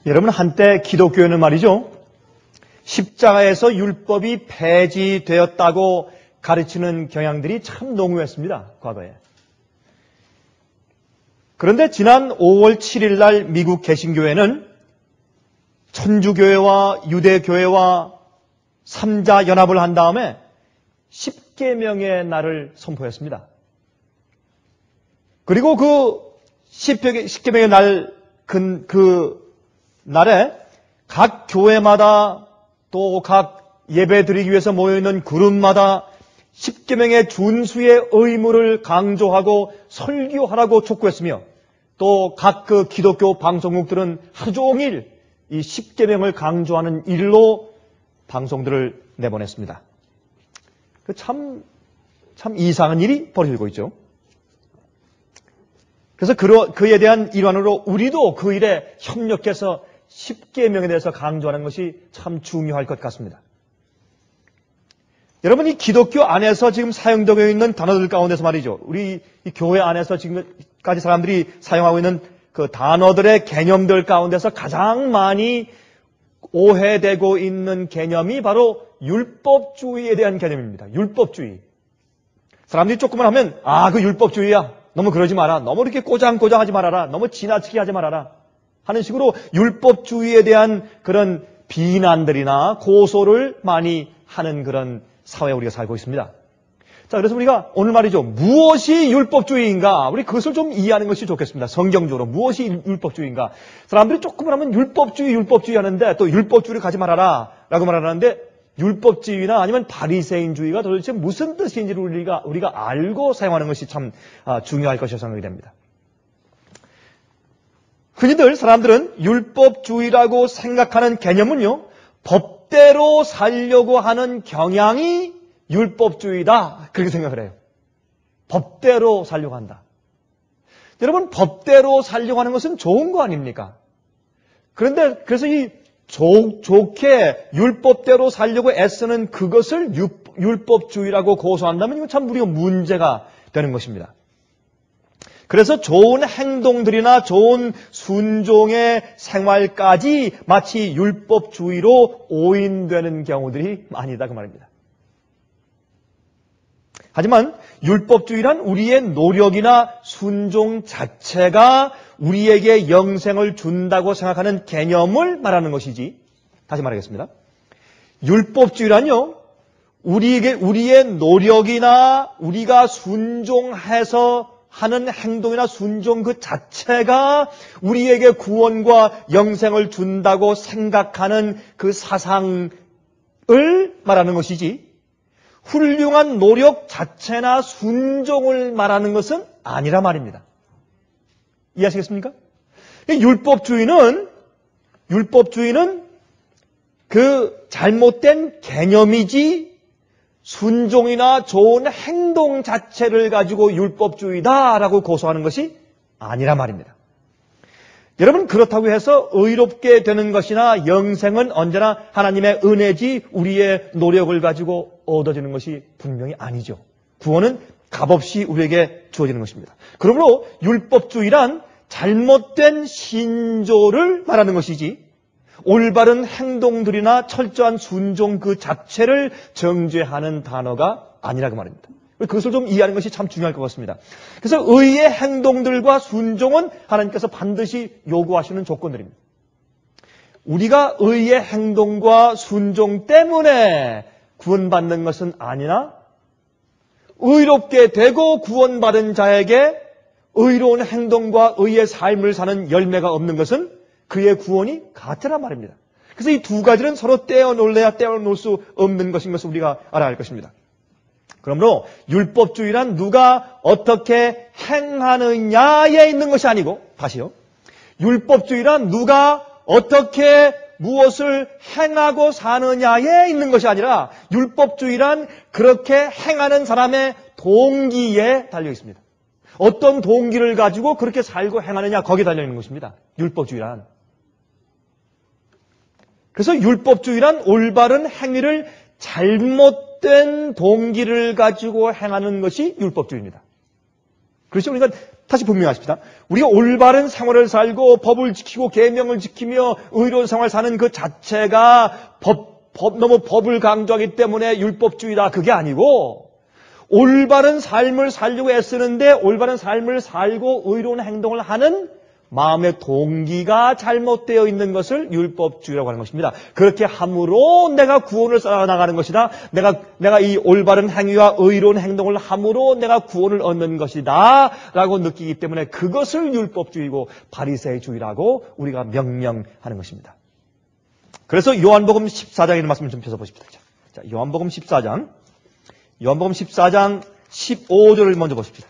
여러분, 한때 기독교에는 말이죠, 십자가에서 율법이 폐지되었다고 가르치는 경향들이 참 농후했습니다, 과거에. 그런데 지난 5월 7일 날 미국 개신교회는 천주교회와 유대교회와 3자 연합을 한 다음에 10계명의 날을 선포했습니다. 그리고 그 10계명의 날, 그 날에 각 교회마다 또 각 예배 드리기 위해서 모여있는 그룹마다 10계명의 준수의 의무를 강조하고 설교하라고 촉구했으며 또 각 그 기독교 방송국들은 하루 종일 이 10계명을 강조하는 일로 방송들을 내보냈습니다. 참 이상한 일이 벌어지고 있죠. 그래서 그에 대한 일환으로 우리도 그 일에 협력해서 10계명에 대해서 강조하는 것이 참 중요할 것 같습니다. 여러분, 이 기독교 안에서 지금 사용되고 있는 단어들 가운데서 말이죠, 우리 이 교회 안에서 지금까지 사람들이 사용하고 있는 그 단어들의 개념들 가운데서 가장 많이 오해되고 있는 개념이 바로 율법주의에 대한 개념입니다. 율법주의. 사람들이 조금만 하면 그 율법주의야. 너무 그러지 마라. 너무 이렇게 꼬장꼬장하지 말아라. 너무 지나치게 하지 말아라. 하는 식으로 율법주의에 대한 그런 비난들이나 고소를 많이 하는 그런 사회에 우리가 살고 있습니다. 자, 그래서 우리가 오늘 말이죠, 무엇이 율법주의인가? 우리 그것을 좀 이해하는 것이 좋겠습니다. 성경적으로 무엇이 율법주의인가? 사람들이 조금만 하면 율법주의 하는데 또 율법주의를 가지 말아라 라고 말하는데 율법주의나 아니면 바리새인주의가 도대체 무슨 뜻인지를 우리가 알고 사용하는 것이 참 중요할 것이라고 생각이 됩니다. 흔히들 사람들은 율법주의라고 생각하는 개념은요, 법대로 살려고 하는 경향이 율법주의다, 그렇게 생각을 해요. 법대로 살려고 한다. 여러분, 법대로 살려고 하는 것은 좋은 거 아닙니까? 그런데 그래서 이 좋게 율법대로 살려고 애쓰는 그것을 율법주의라고 고소한다면 이건 참 우리가 문제가 되는 것입니다. 그래서 좋은 행동들이나 좋은 순종의 생활까지 마치 율법주의로 오인되는 경우들이 많이다 그 말입니다. 하지만 율법주의란 우리의 노력이나 순종 자체가 우리에게 영생을 준다고 생각하는 개념을 말하는 것이지, 다시 말하겠습니다. 율법주의란요, 우리의 노력이나 우리가 순종해서 하는 행동이나 순종 그 자체가 우리에게 구원과 영생을 준다고 생각하는 그 사상을 말하는 것이지, 훌륭한 노력 자체나 순종을 말하는 것은 아니라 말입니다. 이해하시겠습니까? 율법주의는 그 잘못된 개념이지 순종이나 좋은 행동 자체를 가지고 율법주의다라고 고소하는 것이 아니라 말입니다. 여러분, 그렇다고 해서 의롭게 되는 것이나 영생은 언제나 하나님의 은혜지 우리의 노력을 가지고 얻어지는 것이 분명히 아니죠. 구원은 값없이 우리에게 주어지는 것입니다. 그러므로 율법주의란 잘못된 신조를 말하는 것이지 올바른 행동들이나 철저한 순종 그 자체를 정죄하는 단어가 아니라고 말입니다. 그것을 좀 이해하는 것이 참 중요할 것 같습니다. 그래서 의의 행동들과 순종은 하나님께서 반드시 요구하시는 조건들입니다. 우리가 의의 행동과 순종 때문에 구원받는 것은 아니나 의롭게 되고 구원받은 자에게 의로운 행동과 의의 삶을 사는 열매가 없는 것은 그의 구원이 가짜란 말입니다. 그래서 이 두 가지는 서로 떼어놓을래야 떼어놓을 수 없는 것인 것을 우리가 알아야 할 것입니다. 그러므로 율법주의란 누가 어떻게 행하느냐에 있는 것이 아니고, 다시요, 율법주의란 누가 어떻게 무엇을 행하고 사느냐에 있는 것이 아니라 율법주의란 그렇게 행하는 사람의 동기에 달려 있습니다. 어떤 동기를 가지고 그렇게 살고 행하느냐, 거기에 달려 있는 것입니다. 율법주의란. 그래서 율법주의란 올바른 행위를 잘못된 동기를 가지고 행하는 것이 율법주의입니다. 그렇죠? 그러니까 다시 분명하십시다. 우리가 올바른 생활을 살고 법을 지키고 계명을 지키며 의로운 생활을 사는 그 자체가 너무 법을 강조하기 때문에 율법주의다. 그게 아니고 올바른 삶을 살려고 애쓰는데 올바른 삶을 살고 의로운 행동을 하는 마음의 동기가 잘못되어 있는 것을 율법주의라고 하는 것입니다. 그렇게 함으로 내가 구원을 쌓아나가는 것이다. 내가 이 올바른 행위와 의로운 행동을 함으로 내가 구원을 얻는 것이다 라고 느끼기 때문에 그것을 율법주의고 바리새주의라고 우리가 명명하는 것입니다. 그래서 요한복음 14장에 있는 말씀을 좀 펴서보십시다. 자, 요한복음 14장 15절을 먼저 보십시다.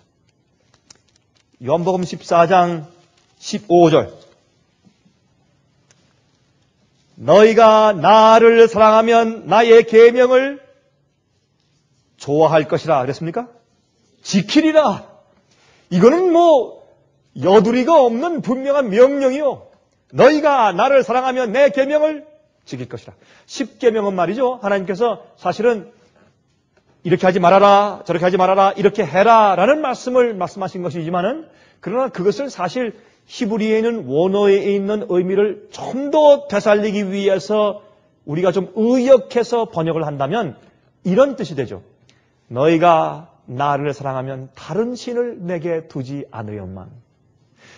요한복음 14장 15절. 너희가 나를 사랑하면 나의 계명을 좋아할 것이라 그랬습니까? 지키리라. 이거는 여두리가 없는 분명한 명령이요. 너희가 나를 사랑하면 내 계명을 지킬 것이라. 10계명은 말이죠. 하나님께서 사실은 이렇게 하지 말아라, 저렇게 하지 말아라, 이렇게 해라 라는 말씀을 말씀하신 것이지만은 그러나 그것을 사실 히브리어에 있는 원어에 있는 의미를 좀 더 되살리기 위해서 우리가 좀 의역해서 번역을 한다면 이런 뜻이 되죠. 너희가 나를 사랑하면 다른 신을 내게 두지 않으련만.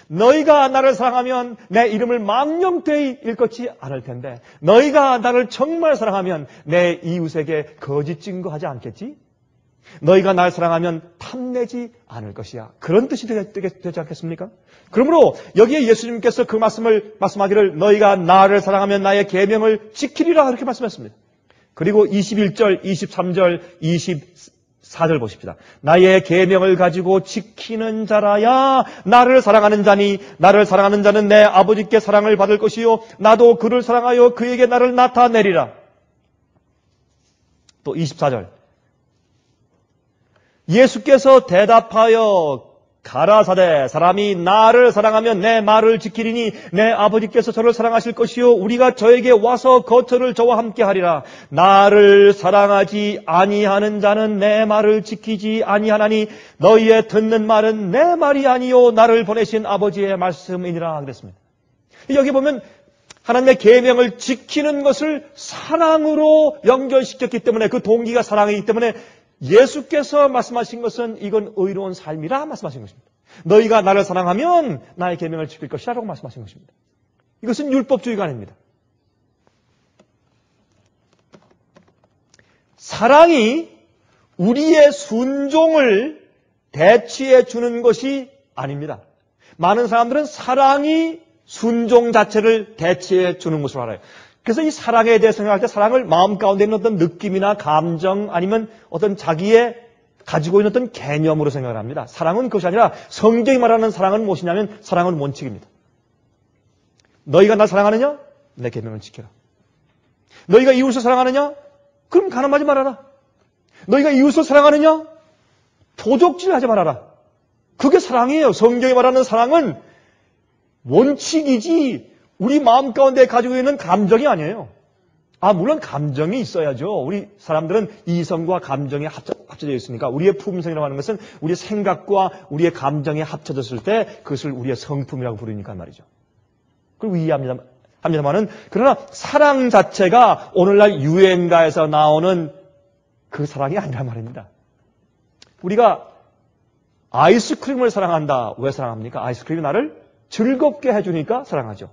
너희가 나를 사랑하면 내 이름을 망령되이 일컫지 않을 텐데 너희가 나를 정말 사랑하면 내 이웃에게 거짓 증거하지 않겠지? 너희가 나를 사랑하면 탐내지 않을 것이야. 그런 뜻이 되지 않겠습니까? 그러므로 여기에 예수님께서 그 말씀을 말씀하기를 너희가 나를 사랑하면 나의 계명을 지키리라 이렇게 말씀했습니다. 그리고 21절, 23절, 24절 보십시다. 나의 계명을 가지고 지키는 자라야 나를 사랑하는 자니 나를 사랑하는 자는 내 아버지께 사랑을 받을 것이요 나도 그를 사랑하여 그에게 나를 나타내리라. 또 24절. 예수께서 대답하여 가라사대 사람이 나를 사랑하면 내 말을 지키리니 내 아버지께서 저를 사랑하실 것이요 우리가 저에게 와서 거처를 저와 함께 하리라. 나를 사랑하지 아니하는 자는 내 말을 지키지 아니하나니 너희의 듣는 말은 내 말이 아니요 나를 보내신 아버지의 말씀이니라 그랬습니다. 여기 보면 하나님의 계명을 지키는 것을 사랑으로 연결시켰기 때문에 그 동기가 사랑이기 때문에 예수께서 말씀하신 것은 이건 의로운 삶이라 말씀하신 것입니다. 너희가 나를 사랑하면 나의 계명을 지킬 것이라 라고 말씀하신 것입니다. 이것은 율법주의가 아닙니다. 사랑이 우리의 순종을 대치해 주는 것이 아닙니다. 많은 사람들은 사랑이 순종 자체를 대치해 주는 것으로 알아요. 그래서 이 사랑에 대해 생각할 때 사랑을 마음 가운데 있는 어떤 느낌이나 감정 아니면 어떤 자기의 가지고 있는 어떤 개념으로 생각을 합니다. 사랑은 그것이 아니라 성경이 말하는 사랑은 무엇이냐면 사랑은 원칙입니다. 너희가 날 사랑하느냐? 내 계명을 지켜라. 너희가 이웃을 사랑하느냐? 그럼 가늠하지 말아라. 너희가 이웃을 사랑하느냐? 도적질하지 말아라. 그게 사랑이에요. 성경이 말하는 사랑은 원칙이지 우리 마음 가운데 가지고 있는 감정이 아니에요. 물론 감정이 있어야죠. 우리 사람들은 이성과 감정이 합쳐져 있으니까 우리의 품성이라고 하는 것은 우리의 생각과 우리의 감정이 합쳐졌을 때 그것을 우리의 성품이라고 부르니까 말이죠. 그리고 이해합니다만은 그러나 사랑 자체가 오늘날 유행가에서 나오는 그 사랑이 아니란 말입니다. 우리가 아이스크림을 사랑한다. 왜 사랑합니까? 아이스크림이 나를 즐겁게 해주니까 사랑하죠.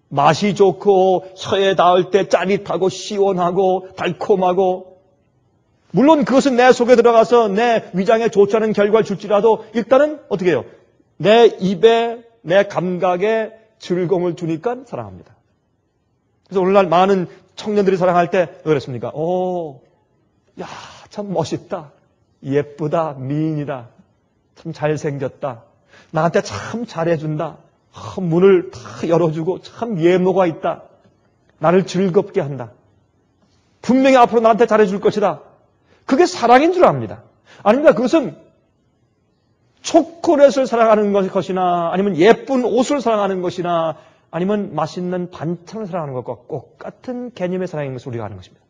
맛이 좋고 혀에 닿을 때 짜릿하고 시원하고 달콤하고 물론 그것은 내 속에 들어가서 내 위장에 좋지 않은 결과를 줄지라도 일단은 어떻게 해요? 내 입에 내 감각에 즐거움을 주니까 사랑합니다. 그래서 오늘날 많은 청년들이 사랑할 때 왜 그랬습니까? 야, 참 멋있다. 예쁘다. 미인이다. 참 잘생겼다. 나한테 참 잘해준다. 문을 다 열어주고 참 예모가 있다. 나를 즐겁게 한다. 분명히 앞으로 나한테 잘해줄 것이다. 그게 사랑인 줄 압니다. 아닙니다. 그것은 초콜릿을 사랑하는 것이나 아니면 예쁜 옷을 사랑하는 것이나 아니면 맛있는 반찬을 사랑하는 것과 똑같은 개념의 사랑인 것을 우리가 아는 것입니다.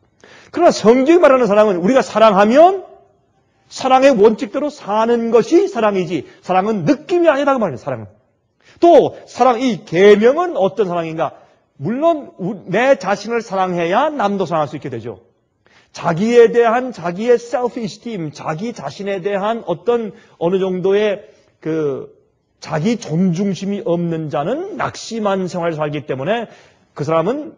그러나 성경이 말하는 사랑은 우리가 사랑하면 사랑의 원칙대로 사는 것이 사랑이지 사랑은 느낌이 아니라고 말해요. 사랑은. 또 사랑 이 계명은 어떤 사랑인가? 물론 내 자신을 사랑해야 남도 사랑할 수 있게 되죠. 자기에 대한 자기의 self-esteem, 자기 자신에 대한 어떤 어느 정도의 자기 존중심이 없는 자는 낙심한 생활을 살기 때문에 그 사람은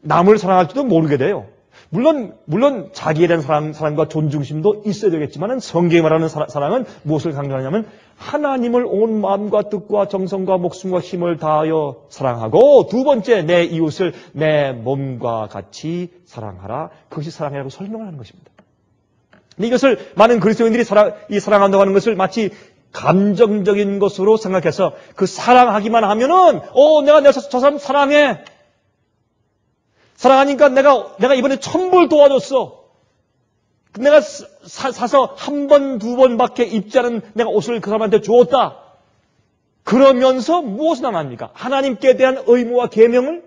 남을 사랑할지도 모르게 돼요. 물론 자기에 대한 사랑과 존중심도 있어야 되겠지만 성경이 말하는 사랑은 무엇을 강조하냐면 하나님을 온 마음과 뜻과 정성과 목숨과 힘을 다하여 사랑하고 두 번째 내 이웃을 내 몸과 같이 사랑하라. 그것이 사랑이라고 설명을 하는 것입니다. 근데 이것을 많은 그리스도인들이 사랑한다고 하는 것을 마치 감정적인 것으로 생각해서 그 사랑하기만 하면은 내가 저 사람 사랑해. 사랑하니까 내가 이번에 1000불 도와줬어. 내가 사서 한 번, 두 번밖에 입지 않은 내가 옷을 그 사람한테 주었다. 그러면서 무엇을 당합니까? 하나님께 대한 의무와 계명을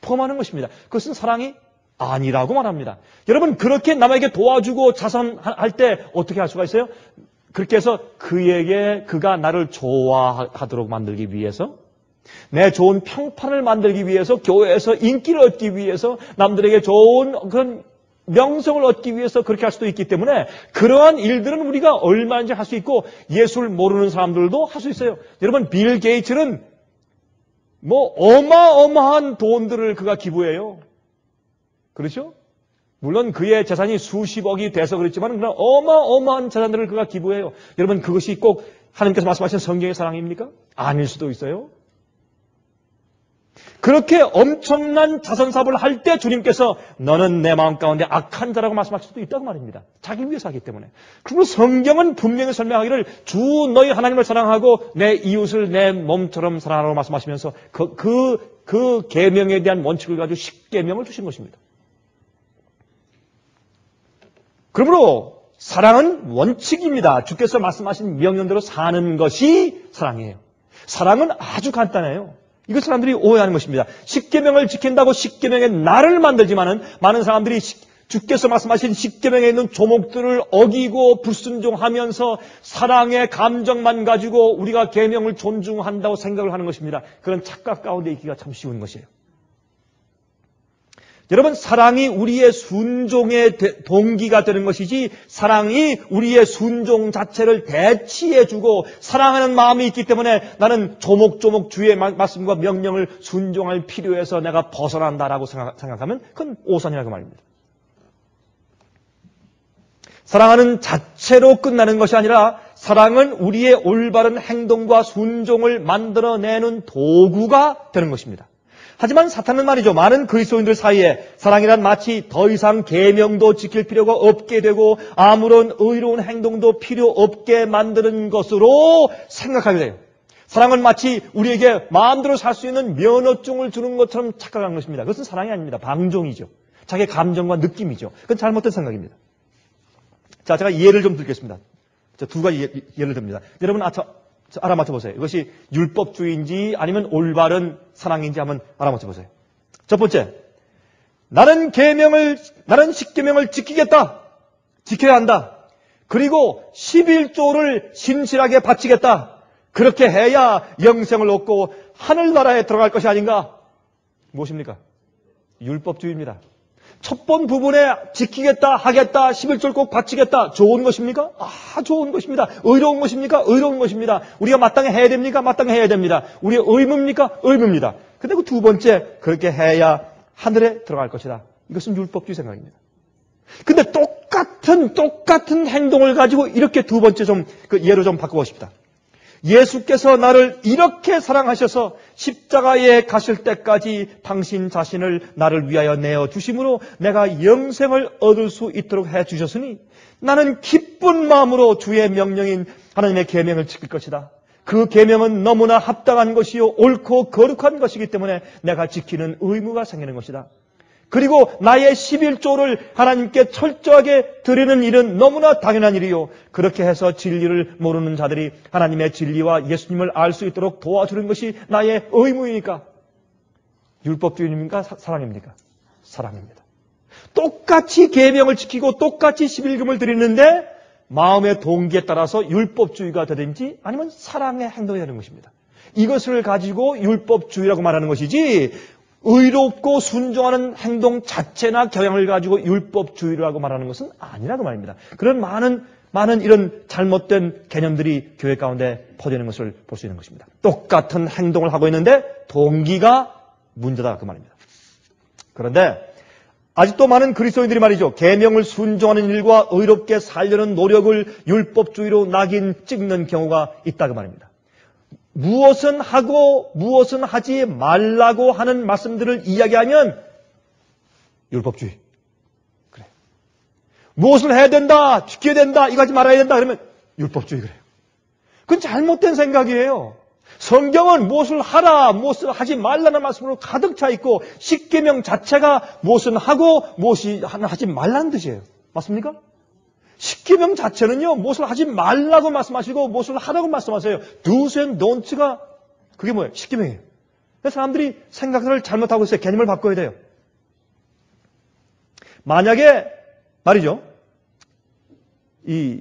포함하는 것입니다. 그것은 사랑이 아니라고 말합니다. 여러분 그렇게 남에게 도와주고 자선할 때 어떻게 할 수가 있어요? 그렇게 해서 그가 나를 좋아하도록 만들기 위해서 내 좋은 평판을 만들기 위해서 교회에서 인기를 얻기 위해서 남들에게 좋은 그런 명성을 얻기 위해서 그렇게 할 수도 있기 때문에 그러한 일들은 우리가 얼마든지 할 수 있고 예수를 모르는 사람들도 할 수 있어요. 여러분 빌 게이츠는 어마어마한 돈들을 그가 기부해요. 그렇죠? 물론 그의 재산이 수십억이 돼서 그렇지만 그런 어마어마한 재산들을 그가 기부해요. 여러분 그것이 꼭 하나님께서 말씀하신 성경의 사랑입니까? 아닐 수도 있어요. 그렇게 엄청난 자선사업을 할 때 주님께서 너는 내 마음 가운데 악한 자라고 말씀하실 수도 있다고 말입니다. 자기 위해서 하기 때문에. 그리고 성경은 분명히 설명하기를 주 너희 하나님을 사랑하고 내 이웃을 내 몸처럼 사랑하라고 말씀하시면서 그 계명에 대한 원칙을 가지고 10계명을 주신 것입니다. 그러므로 사랑은 원칙입니다. 주께서 말씀하신 명령대로 사는 것이 사랑이에요. 사랑은 아주 간단해요. 이거 사람들이 오해하는 것입니다. 10계명을 지킨다고 10계명의 나를 만들지만은 많은 사람들이 주께서 말씀하신 10계명에 있는 조목들을 어기고 불순종하면서 사랑의 감정만 가지고 우리가 계명을 존중한다고 생각을 하는 것입니다. 그런 착각 가운데 있기가 참 쉬운 것이에요. 여러분 사랑이 우리의 순종의 동기가 되는 것이지 사랑이 우리의 순종 자체를 대치해주고 사랑하는 마음이 있기 때문에 나는 조목조목 주의 말씀과 명령을 순종할 필요해서 내가 벗어난다라고 생각하면 그건 오산이라고 말입니다. 사랑하는 자체로 끝나는 것이 아니라 사랑은 우리의 올바른 행동과 순종을 만들어내는 도구가 되는 것입니다. 하지만 사탄은 말이죠. 많은 그리스도인들 사이에 사랑이란 마치 더 이상 계명도 지킬 필요가 없게 되고 아무런 의로운 행동도 필요 없게 만드는 것으로 생각하게 돼요. 사랑은 마치 우리에게 마음대로 살 수 있는 면허증을 주는 것처럼 착각하는 것입니다. 그것은 사랑이 아닙니다. 방종이죠. 자기의 감정과 느낌이죠. 그건 잘못된 생각입니다. 자, 제가 예를 좀 들겠습니다. 두 가지 예를 듭니다. 여러분 알아맞혀 보세요. 이것이 율법주의인지 아니면 올바른 사랑인지 한번 알아맞혀 보세요. 첫 번째, 나는 10계명을 지키겠다. 지켜야 한다. 그리고 11조를 신실하게 바치겠다. 그렇게 해야 영생을 얻고 하늘나라에 들어갈 것이 아닌가? 무엇입니까? 율법주의입니다. 첫 번 부분에 지키겠다, 하겠다, 11조를 꼭 바치겠다. 좋은 것입니까? 좋은 것입니다. 의로운 것입니까? 의로운 것입니다. 우리가 마땅히 해야 됩니까? 마땅히 해야 됩니다. 우리의 의무입니까? 의무입니다. 근데 그 두 번째, 그렇게 해야 하늘에 들어갈 것이다. 이것은 율법주의 생각입니다. 근데 똑같은 행동을 가지고 이렇게 두 번째 예로 좀 바꾸고 싶다. 예수께서 나를 이렇게 사랑하셔서 십자가에 가실 때까지 당신 자신을 나를 위하여 내어주심으로 내가 영생을 얻을 수 있도록 해주셨으니 나는 기쁜 마음으로 주의 명령인 하나님의 계명을 지킬 것이다. 그 계명은 너무나 합당한 것이요 옳고 거룩한 것이기 때문에 내가 지키는 의무가 생기는 것이다. 그리고 나의 11조를 하나님께 철저하게 드리는 일은 너무나 당연한 일이요. 그렇게 해서 진리를 모르는 자들이 하나님의 진리와 예수님을 알 수 있도록 도와주는 것이 나의 의무이니까. 율법주의입니까? 사랑입니까? 사랑입니다. 똑같이 계명을 지키고 똑같이 11금을 드리는데 마음의 동기에 따라서 율법주의가 되든지 아니면 사랑의 행동이 되는 것입니다. 이것을 가지고 율법주의라고 말하는 것이지 의롭고 순종하는 행동 자체나 경향을 가지고 율법주의라고 말하는 것은 아니라고 말입니다. 그런 많은 이런 잘못된 개념들이 교회 가운데 퍼지는 것을 볼 수 있는 것입니다. 똑같은 행동을 하고 있는데 동기가 문제다 그 말입니다. 그런데 아직도 많은 그리스도인들이 말이죠. 계명을 순종하는 일과 의롭게 살려는 노력을 율법주의로 낙인 찍는 경우가 있다 그 말입니다. 무엇은 하고 무엇은 하지 말라고 하는 말씀들을 이야기하면 율법주의. 그래. 무엇을 해야 된다, 지켜야 된다, 이거 하지 말아야 된다 그러면 율법주의 그래요. 그건 잘못된 생각이에요. 성경은 무엇을 하라, 무엇을 하지 말라는 말씀으로 가득 차 있고 십계명 자체가 무엇은 하고 무엇이 하지 말라는 뜻이에요. 맞습니까? 십계명 자체는요, 무엇을 하지 말라고 말씀하시고 무엇을 하라고 말씀하세요. do's and don'ts가 그게 뭐예요? 십계명이에요. 그래서 사람들이 생각을 잘못하고 있어요. 개념을 바꿔야 돼요. 만약에 말이죠, 이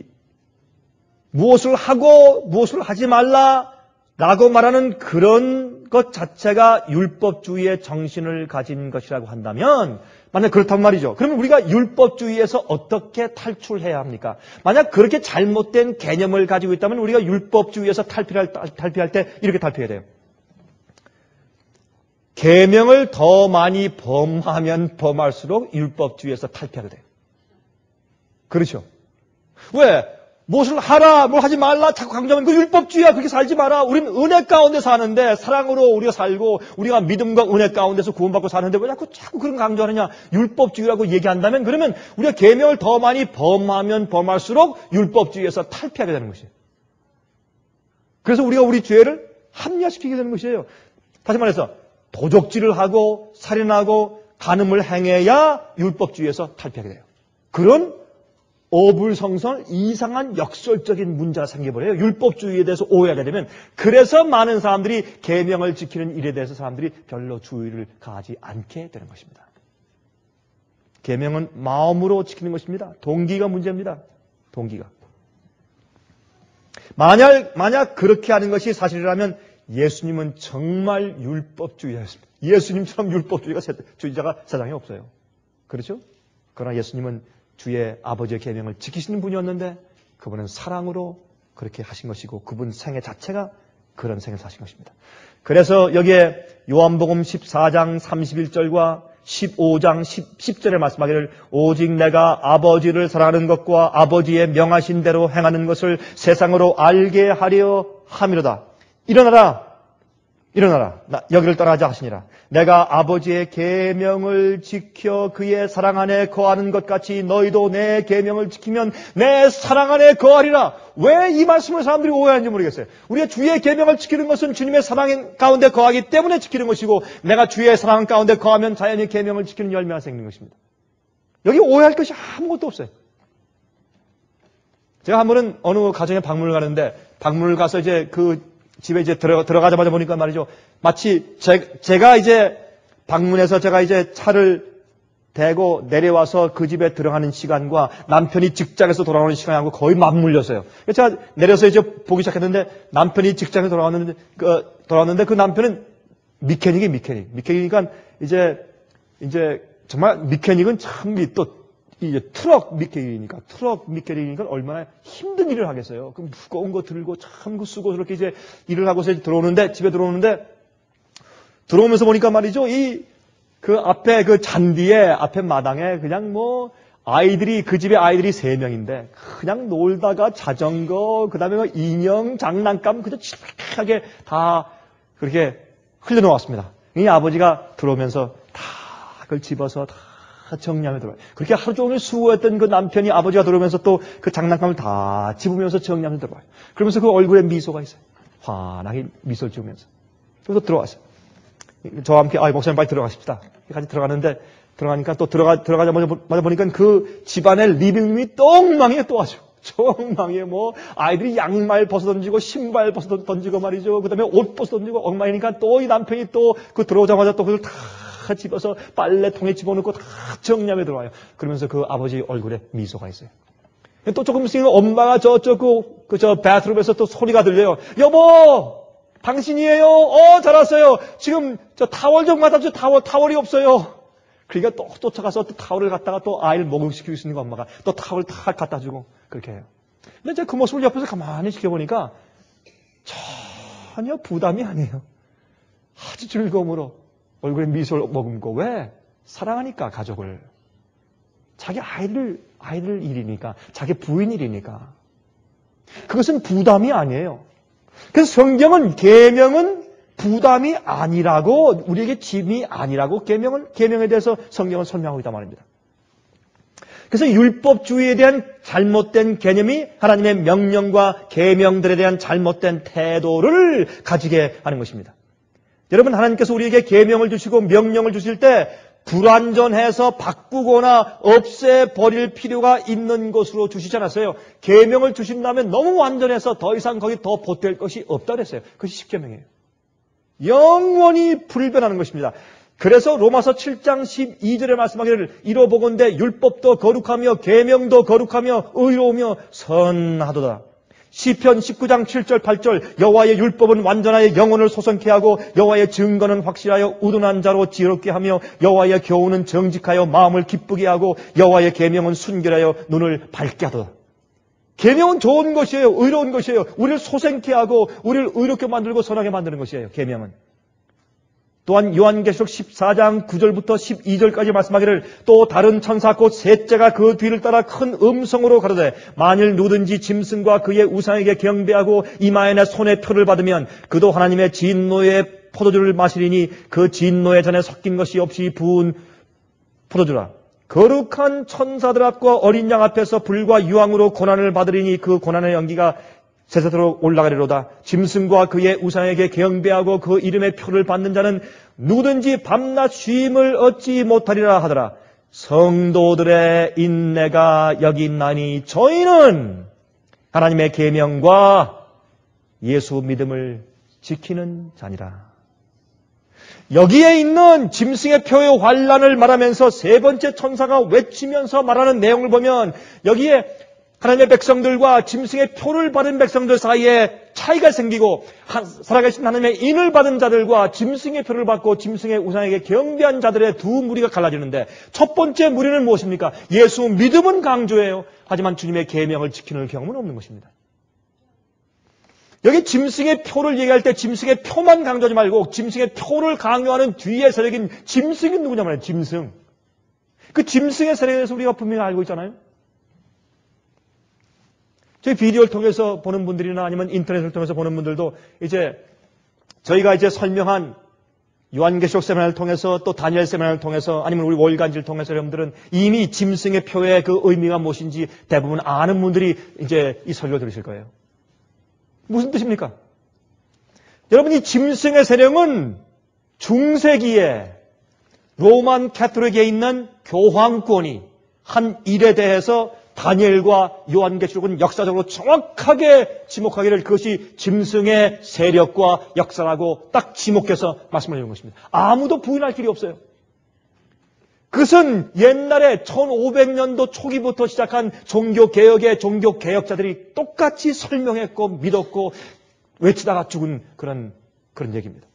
무엇을 하고 무엇을 하지 말라라고 말하는 그런 것 자체가 율법주의의 정신을 가진 것이라고 한다면, 만약 그렇단 말이죠. 그러면 우리가 율법주의에서 어떻게 탈출해야 합니까? 만약 그렇게 잘못된 개념을 가지고 있다면 우리가 율법주의에서 탈피할 때 이렇게 탈피해야 돼요. 계명을 더 많이 범하면 범할수록 율법주의에서 탈피하게 돼요. 그렇죠? 왜? 무엇을 하라, 뭘 하지 말라 자꾸 강조하면 그 율법주의야. 그렇게 살지 마라. 우리는 은혜 가운데 사는데 사랑으로 우리가 살고 우리가 믿음과 은혜 가운데서 구원받고 사는데 왜 자꾸 그런 강조하느냐. 율법주의라고 얘기한다면 그러면 우리가 계명을 더 많이 범하면 범할수록 율법주의에서 탈피하게 되는 것이에요. 그래서 우리가 우리 죄를 합리화시키게 되는 것이에요. 다시 말해서 도적질을 하고 살인하고 간음을 행해야 율법주의에서 탈피하게 돼요. 그런 어불성설 이상한 역설적인 문제가 생겨버려요. 율법주의에 대해서 오해하게 되면. 그래서 많은 사람들이 계명을 지키는 일에 대해서 사람들이 별로 주의를 가하지 않게 되는 것입니다. 계명은 마음으로 지키는 것입니다. 동기가 문제입니다. 동기가. 만약 그렇게 하는 것이 사실이라면 예수님은 정말 율법주의자였습니다. 예수님처럼 율법주의자가 세상에 없어요. 그렇죠? 그러나 예수님은 주의 아버지의 계명을 지키시는 분이었는데 그분은 사랑으로 그렇게 하신 것이고 그분 생애 자체가 그런 생을 사신 것입니다. 그래서 여기에 요한복음 14장 31절과 15장 10절에 말씀하기를 오직 내가 아버지를 사랑하는 것과 아버지의 명하신 대로 행하는 것을 세상으로 알게 하려 함이로다. 일어나라. 여기를 떠나자 하시니라. 내가 아버지의 계명을 지켜 그의 사랑 안에 거하는 것 같이 너희도 내 계명을 지키면 내 사랑 안에 거하리라. 왜 이 말씀을 사람들이 오해하는지 모르겠어요. 우리가 주의 계명을 지키는 것은 주님의 사랑 가운데 거하기 때문에 지키는 것이고 내가 주의 사랑 가운데 거하면 자연히 계명을 지키는 열매가 생기는 것입니다. 여기 오해할 것이 아무것도 없어요. 제가 한 번은 어느 가정에 방문을 가는데 방문을 가서 이제 그 집에 이제 들어가자마자 보니까 말이죠. 마치 제가 이제 방문해서 제가 이제 차를 대고 내려와서 그 집에 들어가는 시간과 남편이 직장에서 돌아오는 시간하고 거의 맞물렸어요. 제가 내려서 이제 보기 시작했는데 남편이 직장에 돌아왔는데 그 남편은 미케닉이니까 이제 정말 미케닉은 참 또 이제 트럭 미케닉이니까 얼마나 힘든 일을 하겠어요. 그 무거운 거 들고 참 그 쓰고 저렇게 이제 일을 하고서 집에 들어오는데 들어오면서 보니까 말이죠. 그 앞에 그 잔디에 앞에 마당에 그냥 뭐 그 집에 아이들이 3명인데 그냥 놀다가 자전거 그다음에 뭐 인형 장난감 그저 칠하게 다 그렇게 흘려놓았습니다. 이 아버지가 들어오면서 다 그걸 집어서 다 정리하며 들어와요. 그렇게 하루 종일 수고했던 그 남편이 아버지가 들어오면서 또 그 장난감을 다 집으면서 정리하며 들어와요. 그러면서 그 얼굴에 미소가 있어요. 환하게 미소를 지으면서. 그래서 들어왔어요. 저와 함께 목사님 빨리 들어가십시다. 같이 들어가니까 또 들어가자마자 보니까 그 집안의 리빙룸이 똥망이에요. 또 아주 똥망이에요. 뭐 아이들이 양말 벗어던지고 신발 벗어던지고 말이죠. 그다음에 옷 벗어던지고 엉망이니까 또 이 남편이 또 그 들어오자마자 또 그걸 다 다 집어서 빨래통에 집어넣고 다 정리하며 들어와요. 그러면서 그 아버지 얼굴에 미소가 있어요. 또 조금 있으면 엄마가 저 바th룸에서 또 소리가 들려요. 여보! 당신이에요? 잘 왔어요. 지금 저 타월 좀 갖다 줘. 타월이 없어요. 그러니까 또 쫓아가서 또 타월을 갖다가 또 아이를 목욕시키고 있으니까 엄마가 또 타월 다 갖다 주고 그렇게 해요. 근데 제가 그 모습을 옆에서 가만히 지켜보니까 전혀 부담이 아니에요. 아주 즐거움으로 얼굴에 미소를 머금고. 왜? 사랑하니까 가족을. 자기 아이들 일이니까. 자기 부인 일이니까. 그것은 부담이 아니에요. 그래서 성경은 계명은 부담이 아니라고, 우리에게 짐이 아니라고 계명에 대해서 성경은 설명하고 있단 말입니다. 그래서 율법주의에 대한 잘못된 개념이 하나님의 명령과 계명들에 대한 잘못된 태도를 가지게 하는 것입니다. 여러분, 하나님께서 우리에게 계명을 주시고 명령을 주실 때 불완전해서 바꾸거나 없애버릴 필요가 있는 것으로 주시지 않았어요. 계명을 주신다면 너무 완전해서 더 이상 거기 더 보탤 것이 없다 그랬어요. 그것이 십계명이에요. 영원히 불변하는 것입니다. 그래서 로마서 7장 12절에 말씀하기를 이로보건대 율법도 거룩하며 계명도 거룩하며 의로우며 선하도다. 시편 19장 7절 8절 여호와의 율법은 완전하여 영혼을 소성케 하고 여호와의 증거는 확실하여 우둔한 자로 지혜롭게 하며 여호와의 교훈은 정직하여 마음을 기쁘게 하고 여호와의 계명은 순결하여 눈을 밝게 하도다. 계명은 좋은 것이에요. 의로운 것이에요. 우리를 소생케 하고 우리를 의롭게 만들고 선하게 만드는 것이에요. 계명은. 또한 요한계시록 14장 9절부터 12절까지 말씀하기를 또 다른 천사 곧 셋째가 그 뒤를 따라 큰 음성으로 가로되 만일 누구든지 짐승과 그의 우상에게 경배하고 이마에 내 손에 표를 받으면 그도 하나님의 진노의 포도주를 마시리니 그 진노의 잔에 섞인 것이 없이 부은 포도주라. 거룩한 천사들 앞과 어린 양 앞에서 불과 유황으로 고난을 받으리니 그 고난의 연기가 세세토록 올라가리로다. 짐승과 그의 우상에게 경배하고 그 이름의 표를 받는 자는 누구든지 밤낮 쉼을 얻지 못하리라 하더라. 성도들의 인내가 여기 있나니 저희는 하나님의 계명과 예수 믿음을 지키는 자니라. 여기에 있는 짐승의 표의 환란을 말하면서 세 번째 천사가 외치면서 말하는 내용을 보면 여기에 하나님의 백성들과 짐승의 표를 받은 백성들 사이에 차이가 생기고 살아계신 하나님의 인을 받은 자들과 짐승의 표를 받고 짐승의 우상에게 경배한 자들의 두 무리가 갈라지는데 첫 번째 무리는 무엇입니까? 예수 믿음은 강조해요. 하지만 주님의 계명을 지키는 경험은 없는 것입니다. 여기 짐승의 표를 얘기할 때 짐승의 표만 강조하지 말고 짐승의 표를 강요하는 뒤에 세력인 짐승이 누구냐 말이에요. 짐승. 그 짐승의 세력에 대해서 우리가 분명히 알고 있잖아요. 저희 비디오를 통해서 보는 분들이나 아니면 인터넷을 통해서 보는 분들도 이제 저희가 이제 설명한 요한계시록 세미나를 통해서 또 다니엘 세미나를 통해서 아니면 우리 월간지를 통해서 여러분들은 이미 짐승의 표의 그 의미가 무엇인지 대부분 아는 분들이 이제 이 설교 들으실 거예요. 무슨 뜻입니까? 여러분, 이 짐승의 세력은 중세기에 로만 캐토릭에 있는 교황권이 한 일에 대해서 다니엘과 요한계시록은 역사적으로 정확하게 지목하기를 그것이 짐승의 세력과 역사라고 딱 지목해서 말씀을 해주는 것입니다. 아무도 부인할 길이 없어요. 그것은 옛날에 1500년도 초기부터 시작한 종교개혁의 종교개혁자들이 똑같이 설명했고 믿었고 외치다가 죽은 그런 얘기입니다.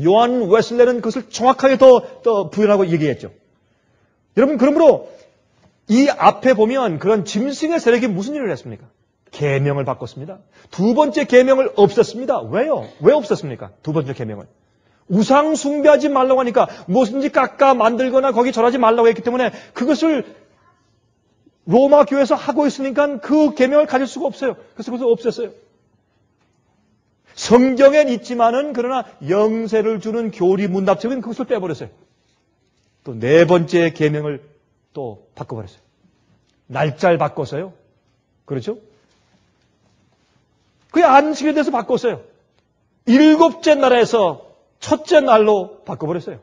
요한 웨슬레는 그것을 정확하게 더 부인하고 얘기했죠. 여러분, 그러므로 이 앞에 보면 그런 짐승의 세력이 무슨 일을 했습니까? 계명을 바꿨습니다. 두 번째 계명을 없앴습니다. 왜요? 왜 없앴습니까? 두 번째 계명을. 우상 숭배하지 말라고 하니까 무엇인지 깎아 만들거나 거기 절하지 말라고 했기 때문에 그것을 로마 교회에서 하고 있으니까 그 계명을 가질 수가 없어요. 그래서 그것을 없앴어요. 성경엔 있지만은 그러나 영세를 주는 교리 문답책은 그것을 빼버렸어요. 또 네 번째 계명을 또 바꿔버렸어요. 날짜를 바꿨어요. 그렇죠? 그게 안식일에 대해서 바꿨어요. 일곱째 날에서 첫째 날로 바꿔버렸어요.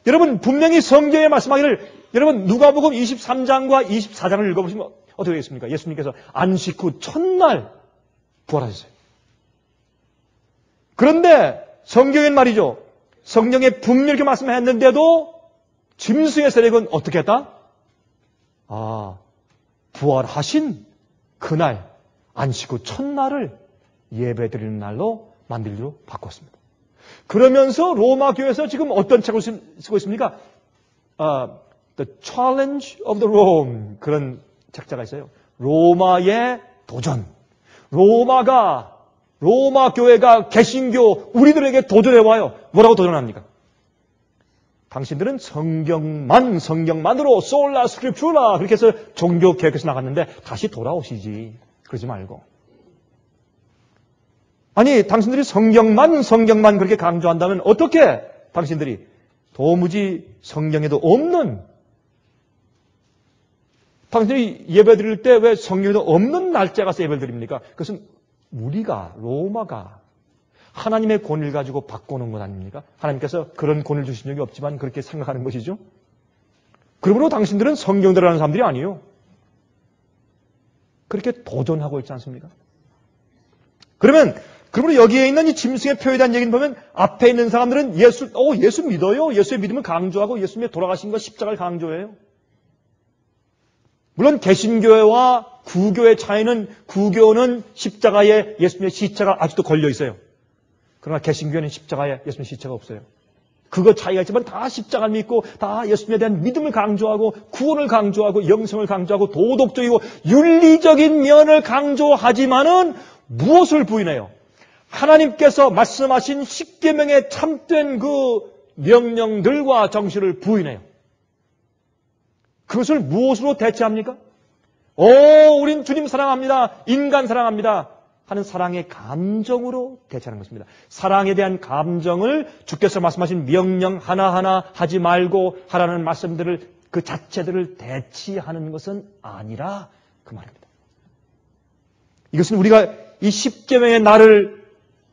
여러분, 분명히 성경에 말씀하기를 여러분 누가복음 23장과 24장을 읽어보시면 어떻게 되겠습니까? 예수님께서 안식 후 첫날 부활하셨어요. 그런데 성경엔 말이죠. 성경에 분명히 말씀했는데도 짐승의 세력은 어떻게 했다? 부활하신 그날, 안식 후 첫날을 예배드리는 날로 만들기로 바꿨습니다. 그러면서 로마 교회에서 지금 어떤 책을 쓰고 있습니까? The Challenge of the Rome, 그런 책자가 있어요. 로마의 도전. 로마 교회가 개신교 우리들에게 도전해와요. 뭐라고 도전합니까? 당신들은 성경만으로 솔라 스크립tura 그렇게 해서 종교 개혁에서 나갔는데 다시 돌아오시지. 그러지 말고. 아니, 당신들이 성경만 그렇게 강조한다면 어떻게 당신들이 도무지 성경에도 없는, 당신들이 예배 드릴 때 왜 성경에도 없는 날짜 가서 예배를 드립니까? 그것은 우리가, 로마가 하나님의 권위를 가지고 바꾸는 것 아닙니까? 하나님께서 그런 권위를 주신 적이 없지만 그렇게 생각하는 것이죠. 그러므로 당신들은 성경대로 하는 사람들이 아니에요. 그렇게 도전하고 있지 않습니까? 그러면 여기에 있는 이 짐승의 표에 대한 얘기를 보면 앞에 있는 사람들은 예수 믿어요. 예수의 믿음을 강조하고 예수님의 돌아가신 것 십자가를 강조해요. 물론 개신교회와 구교의 차이는 구교는 십자가에 예수님의 시체가 아직도 걸려 있어요. 그러나 개신교회는 십자가에 예수님의 시체가 없어요. 그거 차이가 있지만 다 십자가를 믿고 다 예수님에 대한 믿음을 강조하고 구원을 강조하고 영성을 강조하고 도덕적이고 윤리적인 면을 강조하지만은 무엇을 부인해요? 하나님께서 말씀하신 십계명의 참된 그 명령들과 정신을 부인해요. 그것을 무엇으로 대체합니까? 우린 주님 사랑합니다. 인간 사랑합니다. 하는 사랑의 감정으로 대체하는 것입니다. 사랑에 대한 감정을 주께서 말씀하신 명령 하나하나 하지 말고 하라는 말씀들을 그 자체들을 대치하는 것은 아니라 그 말입니다. 이것은 우리가 이 십계명의 날을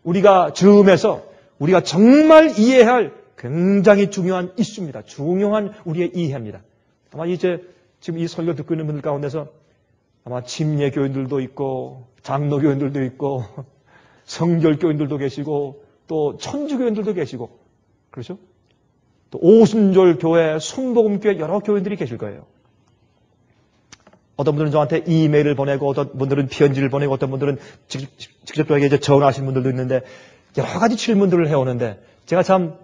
우리가 즈음해서 우리가 정말 이해해야 할 굉장히 중요한 이슈입니다. 중요한 우리의 이해입니다. 아마 이제 지금 이 설교 듣고 있는 분들 가운데서 아마 침례교인들도 있고 장로교인들도 있고 성결교인들도 계시고 또 천주교인들도 계시고 그렇죠? 또 오순절교회, 순복음교회 여러 교인들이 계실 거예요. 어떤 분들은 저한테 이메일을 보내고 어떤 분들은 편지를 보내고 어떤 분들은 직접 저에게 이제 전화하신 분들도 있는데 여러 가지 질문들을 해오는데 제가 참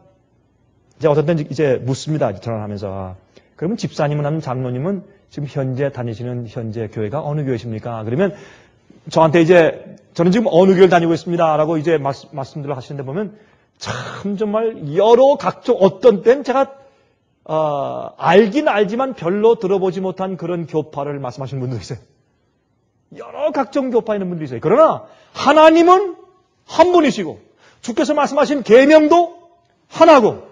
이제 어떤 때는 이제 묻습니다. 전화하면서 그러면 집사님은 장로님은 지금 현재 다니시는 현재 교회가 어느 교회십니까? 그러면 저한테 이제 저는 지금 어느 교회를 다니고 있습니다라고 이제 말씀들을 하시는데 보면 참 정말 여러 각종 어떤 때는 제가 알긴 알지만 별로 들어보지 못한 그런 교파를 말씀하시는 분들도 있어요. 여러 각종 교파에 있는 분들이 있어요. 그러나 하나님은 한 분이시고 주께서 말씀하신 계명도 하나고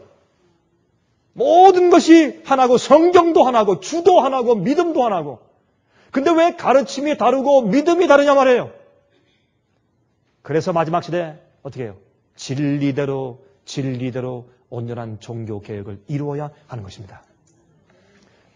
모든 것이 하나고 성경도 하나고 주도 하나고 믿음도 하나고 근데 왜 가르침이 다르고 믿음이 다르냐 말이에요. 그래서 마지막 시대에 어떻게 해요? 진리대로 온전한 종교 개혁을 이루어야 하는 것입니다.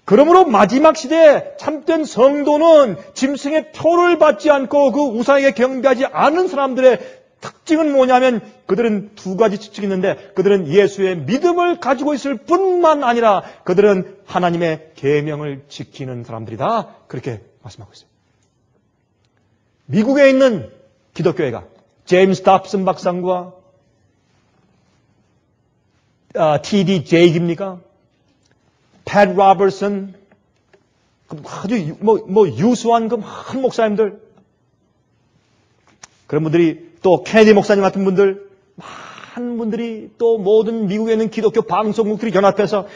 그러므로 마지막 시대에 참된 성도는 짐승의 표를 받지 않고 그 우상에게 경배하지 않은 사람들의 특징은 뭐냐면 그들은 두 가지 특징이 있는데 그들은 예수의 믿음을 가지고 있을 뿐만 아니라 그들은 하나님의 계명을 지키는 사람들이다. 그렇게 말씀하고 있어요. 미국에 있는 기독교회가 제임스 답슨 박사과 T.D. 제이기입니까? 팻 로버슨 아주 유수한 그 많은 목사님들 그런 분들이 또 케네디 목사님 같은 분들 많은 분들이 또 모든 미국에 있는 기독교 방송국들이 연합해서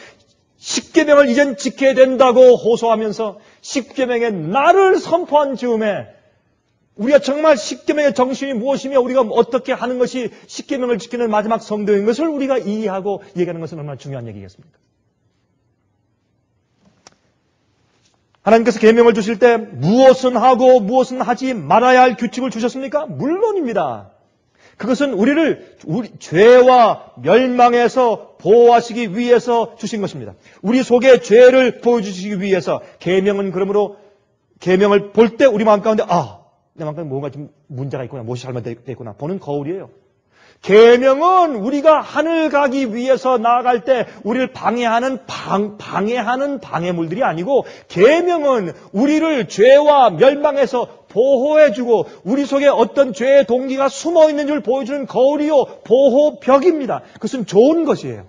십계명을 이젠 지켜야 된다고 호소하면서 십계명의 날을 선포한 즈음에 우리가 정말 십계명의 정신이 무엇이며 우리가 어떻게 하는 것이 십계명을 지키는 마지막 성도인 것을 우리가 이해하고 얘기하는 것은 얼마나 중요한 얘기겠습니까? 하나님께서 계명을 주실 때 무엇은 하고 무엇은 하지 말아야 할 규칙을 주셨습니까? 물론입니다. 그것은 우리 죄와 멸망에서 보호하시기 위해서 주신 것입니다. 우리 속에 죄를 보여주시기 위해서 계명은 그러므로 계명을 볼 때 우리 마음 가운데 내 마음 가운데 뭔가 좀 문제가 있구나, 무엇이 잘못되어 있구나 보는 거울이에요. 계명은 우리가 하늘 가기 위해서 나아갈 때 우리를 방해하는 방해물들이 아니고, 계명은 우리를 죄와 멸망에서 보호해주고 우리 속에 어떤 죄의 동기가 숨어있는 줄 보여주는 거울이요 보호벽입니다. 그것은 좋은 것이에요.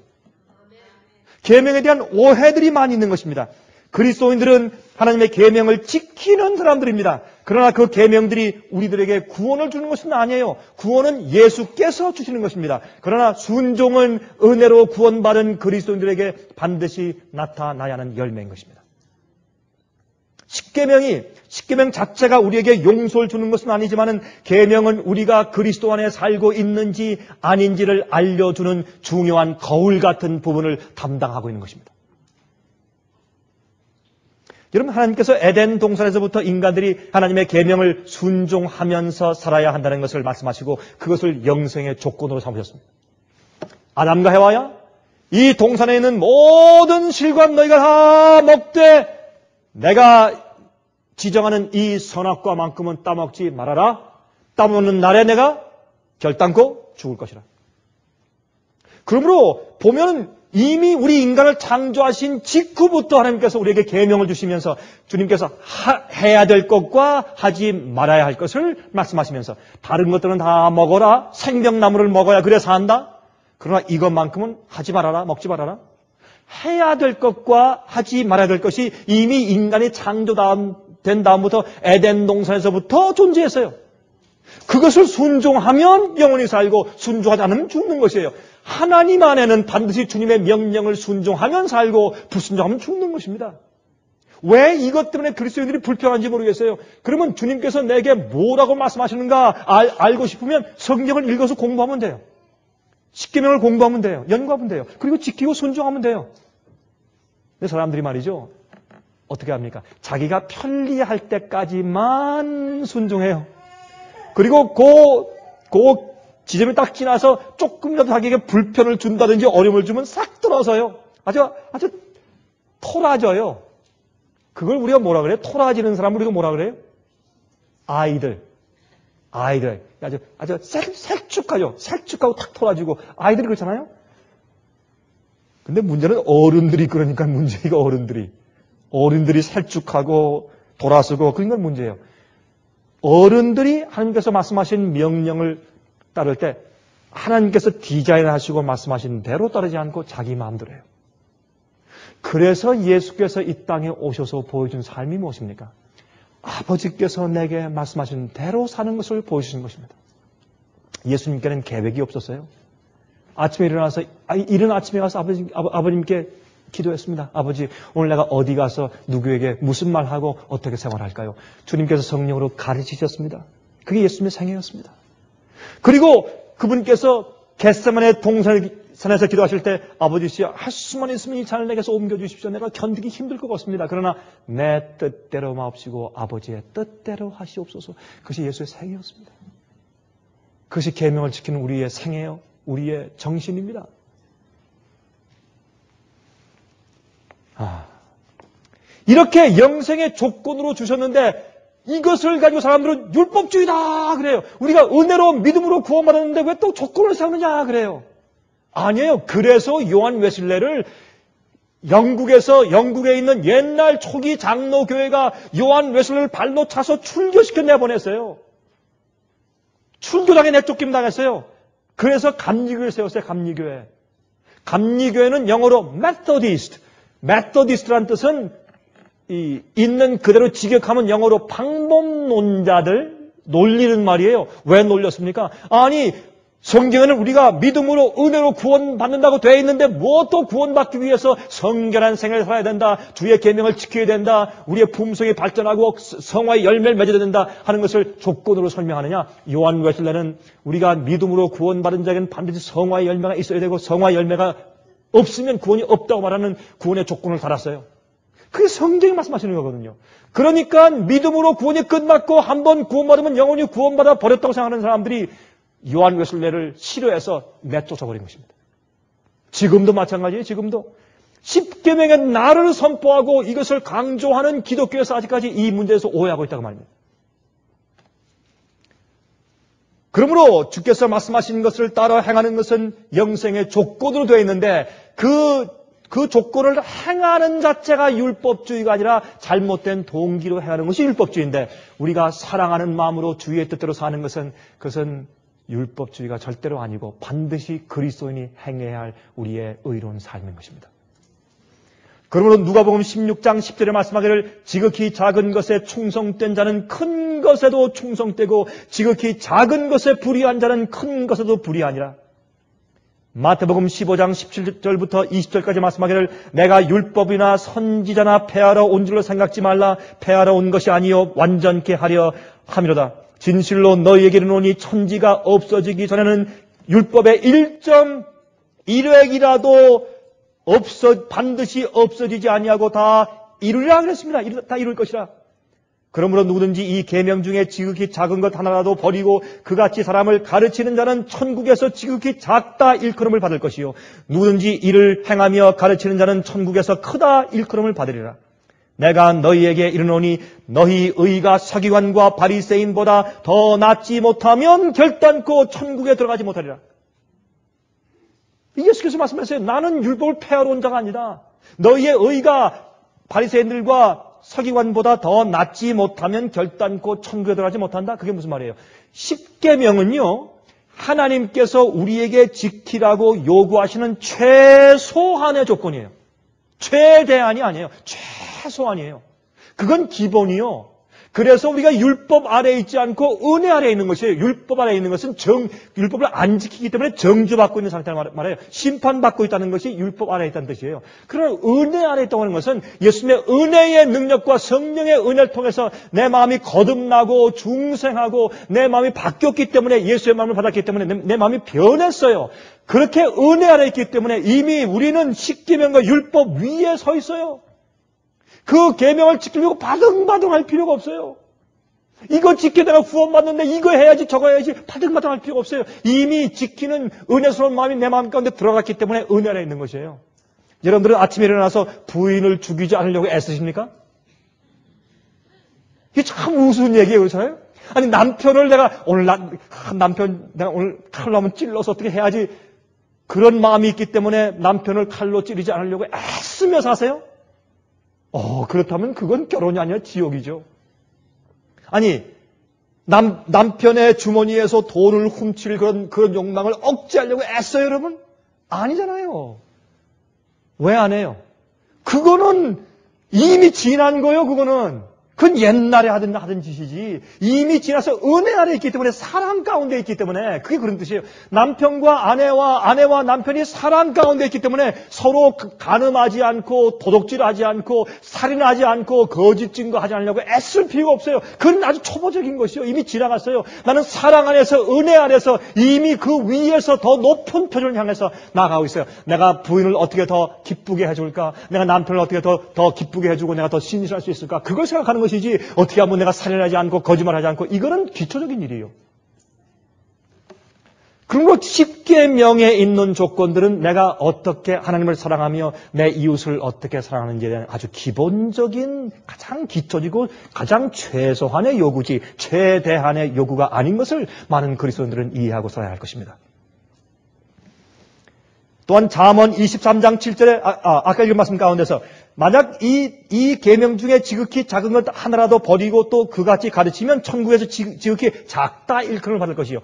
계명에 대한 오해들이 많이 있는 것입니다. 그리스도인들은 하나님의 계명을 지키는 사람들입니다. 그러나 그 계명들이 우리들에게 구원을 주는 것은 아니에요. 구원은 예수께서 주시는 것입니다. 그러나 순종은 은혜로 구원받은 그리스도인들에게 반드시 나타나야 하는 열매인 것입니다. 십계명 자체가 우리에게 용서를 주는 것은 아니지만은, 계명은 우리가 그리스도 안에 살고 있는지 아닌지를 알려주는 중요한 거울 같은 부분을 담당하고 있는 것입니다. 여러분, 하나님께서 에덴 동산에서부터 인간들이 하나님의 계명을 순종하면서 살아야 한다는 것을 말씀하시고 그것을 영생의 조건으로 삼으셨습니다. 아담과 해와야, 이 동산에 있는 모든 실과 너희가 다 먹되 내가 지정하는 이 선악과만큼은 따먹지 말아라. 따먹는 날에 내가 결단코 죽을 것이라. 그러므로 보면 이미 우리 인간을 창조하신 직후부터 하나님께서 우리에게 계명을 주시면서 주님께서 해야 될 것과 하지 말아야 할 것을 말씀하시면서, 다른 것들은 다 먹어라. 생명나무를 먹어야 그래 산다. 그러나 이것만큼은 하지 말아라. 먹지 말아라. 해야 될 것과 하지 말아야 될 것이 이미 인간이 창조된 다음부터 에덴 동산에서부터 존재했어요. 그것을 순종하면 영원히 살고 순종하지 않으면 죽는 것이에요. 하나님 안에는 반드시 주님의 명령을 순종하면 살고 불순종하면 죽는 것입니다. 왜 이것 때문에 그리스도인들이 불평한지 모르겠어요. 그러면 주님께서 내게 뭐라고 말씀하시는가 알고 싶으면 성경을 읽어서 공부하면 돼요. 십계명을 공부하면 돼요. 연구하면 돼요. 그리고 지키고 순종하면 돼요. 근데 사람들이 말이죠, 어떻게 합니까? 자기가 편리할 때까지만 순종해요. 그리고 그 지점이 딱 지나서 조금이라도 자기에게 불편을 준다든지 어려움을 주면 싹 들어서요. 아주 토라져요. 그걸 우리가 뭐라 그래요? 토라지는 사람을 우리가 뭐라 그래요? 아이들. 아주 셀쭉하죠. 셀쭉하고 탁 토라지고. 아이들이 그렇잖아요? 근데 문제는 어른들이 그러니까 문제가 어른들이 셀쭉하고 돌아서고 그런 건 문제예요. 어른들이 하나님께서 말씀하신 명령을 따를 때 하나님께서 디자인하시고 말씀하신 대로 따르지 않고 자기 마음대로 해요. 그래서 예수께서 이 땅에 오셔서 보여준 삶이 무엇입니까? 아버지께서 내게 말씀하신 대로 사는 것을 보여주신 것입니다. 예수님께는 계획이 없었어요. 아침에 일어나서 이른 아침에 가서 아버님께 기도했습니다. 아버지, 오늘 내가 어디 가서 누구에게 무슨 말하고 어떻게 생활할까요? 주님께서 성령으로 가르치셨습니다. 그게 예수님의 생애였습니다. 그리고 그분께서 겟세마네 동산에서 기도하실 때, 아버지시여, 할 수만 있으면 이 잔을 내게서 옮겨주십시오. 내가 견디기 힘들 것 같습니다. 그러나 내 뜻대로 마옵시고 아버지의 뜻대로 하시옵소서. 그것이 예수의 생애였습니다. 그것이 계명을 지키는 우리의 생애요, 우리의 정신입니다. 이렇게 영생의 조건으로 주셨는데 이것을 가지고 사람들은 율법주의다 그래요. 우리가 은혜로 믿음으로 구원받았는데 왜 또 조건을 세우느냐 그래요. 아니에요. 그래서 요한 웨슬레를 영국에 있는 옛날 초기 장로교회가 요한 웨슬레를 발로 차서 출교시켜 내보냈어요. 출교당에 내쫓김 당했어요. 그래서 감리교회를 세웠어요. 감리교회는 영어로 메토디스트란 뜻은 있는 그대로 직역하면 영어로 방법론자들 놀리는 말이에요. 왜 놀렸습니까? 아니, 성경에는 우리가 믿음으로 은혜로 구원받는다고 되어 있는데 무엇도 구원받기 위해서 성결한 생활을 살아야 된다. 주의 계명을 지켜야 된다. 우리의 품성이 발전하고 성화의 열매를 맺어야 된다 하는 것을 조건으로 설명하느냐? 요한 웨슬레는 우리가 믿음으로 구원받은 자에게는 반드시 성화의 열매가 있어야 되고 성화의 열매가 없으면 구원이 없다고 말하는 구원의 조건을 달았어요. 그게 성경이 말씀하시는 거거든요. 그러니까 믿음으로 구원이 끝났고 한번 구원받으면 영원히 구원받아 버렸다고 생각하는 사람들이 요한 웨슬레를 싫어해서 내쫓아버린 것입니다. 지금도 마찬가지예요. 지금도 십계명의 나를 선포하고 이것을 강조하는 기독교에서 아직까지 이 문제에서 오해하고 있다고 말입니다. 그러므로 주께서 말씀하신 것을 따라 행하는 것은 영생의 조건으로 되어 있는데 그 조건을 행하는 자체가 율법주의가 아니라 잘못된 동기로 행하는 것이 율법주의인데 우리가 사랑하는 마음으로 주의 뜻대로 사는 것은 그것은 율법주의가 절대로 아니고 반드시 그리스도인이 행해야 할 우리의 의로운 삶인 것입니다. 그러므로 누가복음 16장 10절에 말씀하기를 지극히 작은 것에 충성된 자는 큰 것에도 충성되고 지극히 작은 것에 불의한 자는 큰 것에도 불의하니라. 마태복음 15장 17절부터 20절까지 말씀하기를 내가 율법이나 선지자나 폐하러 온 줄로 생각지 말라. 폐하러 온 것이 아니요 완전케 하려 함이로다. 진실로 너희에게 이르노니 천지가 없어지기 전에는 율법의 1.1획이라도 반드시 없어지지 아니하고 다 이루리라 그랬습니다. 다 이룰 것이라. 그러므로 누구든지 이 계명 중에 지극히 작은 것 하나라도 버리고 그같이 사람을 가르치는 자는 천국에서 지극히 작다 일컬음을 받을 것이요 누구든지 이를 행하며 가르치는 자는 천국에서 크다 일컬음을 받으리라. 내가 너희에게 이르노니 너희 의가 서기관과 바리새인보다 더 낫지 못하면 결단코 천국에 들어가지 못하리라. 예수께서 말씀하셨어요. 나는 율법을 폐하러 온 자가 아니다. 너희의 의가 바리새인들과 서기관보다 더 낫지 못하면 결단코 천국에 들어가지 못한다. 그게 무슨 말이에요? 십계명은요, 하나님께서 우리에게 지키라고 요구하시는 최소한의 조건이에요. 최대한이 아니에요. 최소한이에요. 그건 기본이요. 그래서 우리가 율법 아래에 있지 않고 은혜 아래에 있는 것이에요. 율법 아래에 있는 것은 율법을 안 지키기 때문에 정죄받고 있는 상태를 말해요. 심판받고 있다는 것이 율법 아래에 있다는 뜻이에요. 그러나 은혜 아래에 있다고 하는 것은 예수님의 은혜의 능력과 성령의 은혜를 통해서 내 마음이 거듭나고 중생하고 내 마음이 바뀌었기 때문에 예수의 마음을 받았기 때문에 내 마음이 변했어요. 그렇게 은혜 아래에 있기 때문에 이미 우리는 십계명과 율법 위에 서 있어요. 그 계명을 지키려고 바등바등할 필요가 없어요. 이거 지켜 내가 구원받는데 이거 해야지 저거 해야지 바등바등할 필요가 없어요. 이미 지키는 은혜스러운 마음이 내 마음 가운데 들어갔기 때문에 은혜 안에 있는 것이에요. 여러분들은 아침에 일어나서 부인을 죽이지 않으려고 애쓰십니까? 이게 참 우스운 얘기예요. 그렇잖아요? 아니 남편을 내가 오늘 내가 오늘 칼로 한번 찔러서 어떻게 해야지 그런 마음이 있기 때문에 남편을 칼로 찌르지 않으려고 애쓰며 사세요? 그렇다면 그건 결혼이 아니라 지옥이죠. 아니, 남편의 주머니에서 돈을 훔칠 그런 욕망을 억제하려고 애써요, 여러분? 아니잖아요. 왜 안 해요? 그거는 이미 지난 거예요, 그거는. 그건 옛날에 하던 짓이지. 이미 지나서 은혜 아래 있기 때문에 사랑 가운데 있기 때문에 그게 그런 뜻이에요. 남편과 아내와 남편이 사랑 가운데 있기 때문에 서로 간음하지 않고 도둑질하지 않고 살인하지 않고 거짓 증거하지 않으려고 애쓸 필요가 없어요. 그건 아주 초보적인 것이요. 이미 지나갔어요. 나는 사랑 안에서 은혜 안에서 이미 그 위에서 더 높은 표준을 향해서 나아가고 있어요. 내가 부인을 어떻게 더 기쁘게 해줄까? 내가 남편을 어떻게 더 기쁘게 해주고 내가 더 신실할 수 있을까? 그걸 생각하는 것이지 어떻게 하면 내가 살인하지 않고 거짓말하지 않고 이거는 기초적인 일이에요. 그리고 십계명에 있는 조건들은 내가 어떻게 하나님을 사랑하며 내 이웃을 어떻게 사랑하는지에 대한 아주 기본적인 가장 기초적이고 가장 최소한의 요구지 최대한의 요구가 아닌 것을 많은 그리스도인들은 이해하고 살아야 할 것입니다. 또한 잠언 23장 7절에 아까 읽은 말씀 가운데서 만약 이 계명 중에 지극히 작은 것 하나라도 버리고 또 그같이 가르치면 천국에서 지극히 작다 일컬음을 받을 것이요.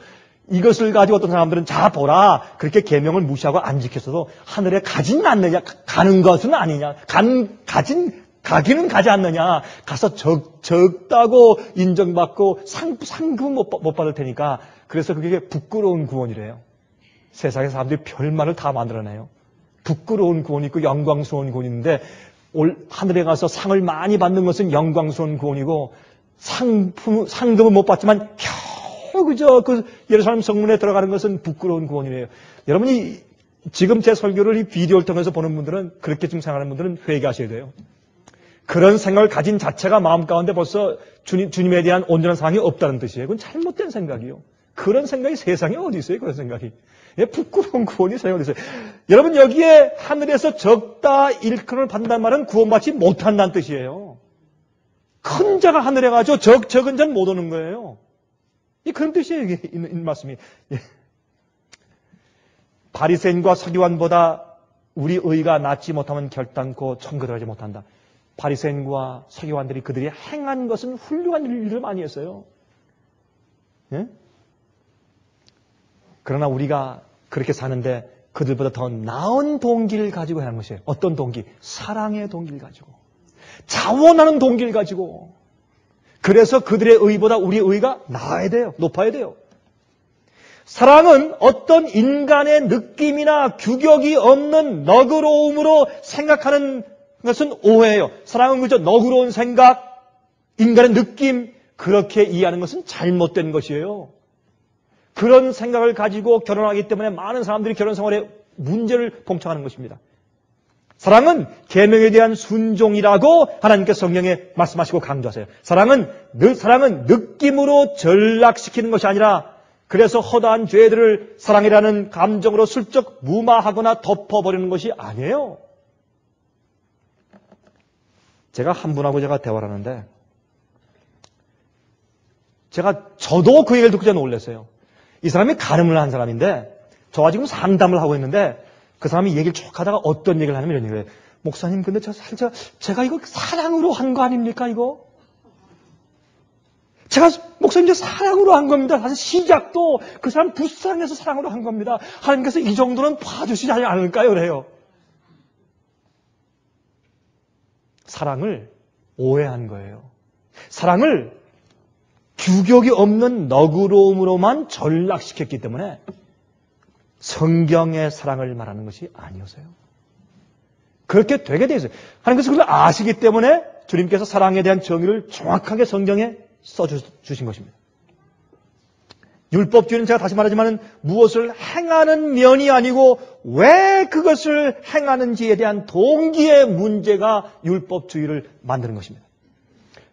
이것을 가지고 어떤 사람들은 자 보라 그렇게 계명을 무시하고 안 지켰어도 하늘에 가진 않느냐 가는 것은 아니냐 가기는 가지 않느냐 가서 적다고 인정받고 상금 못 받을 테니까 그래서 그게 부끄러운 구원이래요. 세상에 사람들이 별말을 다 만들어내요. 부끄러운 구원이 있고 영광스러운 구원이 있는데 하늘에 가서 상을 많이 받는 것은 영광스러운 구원이고 상금은 못 받지만 겨우 그저 그 예루살렘 성문에 들어가는 것은 부끄러운 구원이래요. 여러분이 지금 제 설교를 이 비디오를 통해서 보는 분들은 그렇게 좀 생각하는 분들은 회개하셔야 돼요. 그런 생각을 가진 자체가 마음 가운데 벌써 주님에 대한 온전한 사랑이 없다는 뜻이에요. 그건 잘못된 생각이요. 그런 생각이 세상에 어디 있어요? 그런 생각이. 부끄러운 구원이 세상에 어디 있어요? 여러분 여기에 하늘에서 적다 일컬음을 받는다는 말은 구원받지 못한다는 뜻이에요. 큰 자가 하늘에 가죠. 적은 자는 못 오는 거예요. 그런 뜻이에요. 이게 있는 말씀이. 예. 바리새인과 서기관보다 우리 의가 낫지 못하면 결단코 천국에 들어가지 못한다. 바리새인과 서기관들이 그들이 행한 것은 훌륭한 일을 많이 했어요. 예? 그러나 우리가 그렇게 사는데 그들보다 더 나은 동기를 가지고 하는 것이에요. 어떤 동기? 사랑의 동기를 가지고. 자원하는 동기를 가지고. 그래서 그들의 의보다 우리의 의가 나아야 돼요. 높아야 돼요. 사랑은 어떤 인간의 느낌이나 규격이 없는 너그러움으로 생각하는 것은 오해예요. 사랑은 그저 너그러운 생각, 인간의 느낌, 그렇게 이해하는 것은 잘못된 것이에요. 그런 생각을 가지고 결혼하기 때문에 많은 사람들이 결혼 생활에 문제를 봉착하는 것입니다. 사랑은 계명에 대한 순종이라고 하나님께서 성경에 말씀하시고 강조하세요. 사랑은 느낌으로 전락시키는 것이 아니라 그래서 허다한 죄들을 사랑이라는 감정으로 슬쩍 무마하거나 덮어버리는 것이 아니에요. 제가 한 분하고 제가 대화를 하는데 저도 그 얘기를 듣고 제가 놀랐어요. 이 사람이 가늠을 한 사람인데 저와 지금 상담을 하고 있는데 그 사람이 얘기를 쭉 하다가 어떤 얘기를 하냐면 이런 얘기를 해요. 목사님 근데 제가 이거 사랑으로 한 거 아닙니까 이거? 목사님 사랑으로 한 겁니다. 사실 시작도 그 사람 불쌍해서 사랑으로 한 겁니다. 하나님께서 이 정도는 봐주시지 않을까요? 그래요. 사랑을 오해한 거예요. 사랑을 규격이 없는 너그러움으로만 전락시켰기 때문에 성경의 사랑을 말하는 것이 아니었어요. 그렇게 되게 돼 있어요. 하나님께서 그걸 아시기 때문에 주님께서 사랑에 대한 정의를 정확하게 성경에 써주신 것입니다. 율법주의는 제가 다시 말하지만 무엇을 행하는 면이 아니고 왜 그것을 행하는지에 대한 동기의 문제가 율법주의를 만드는 것입니다.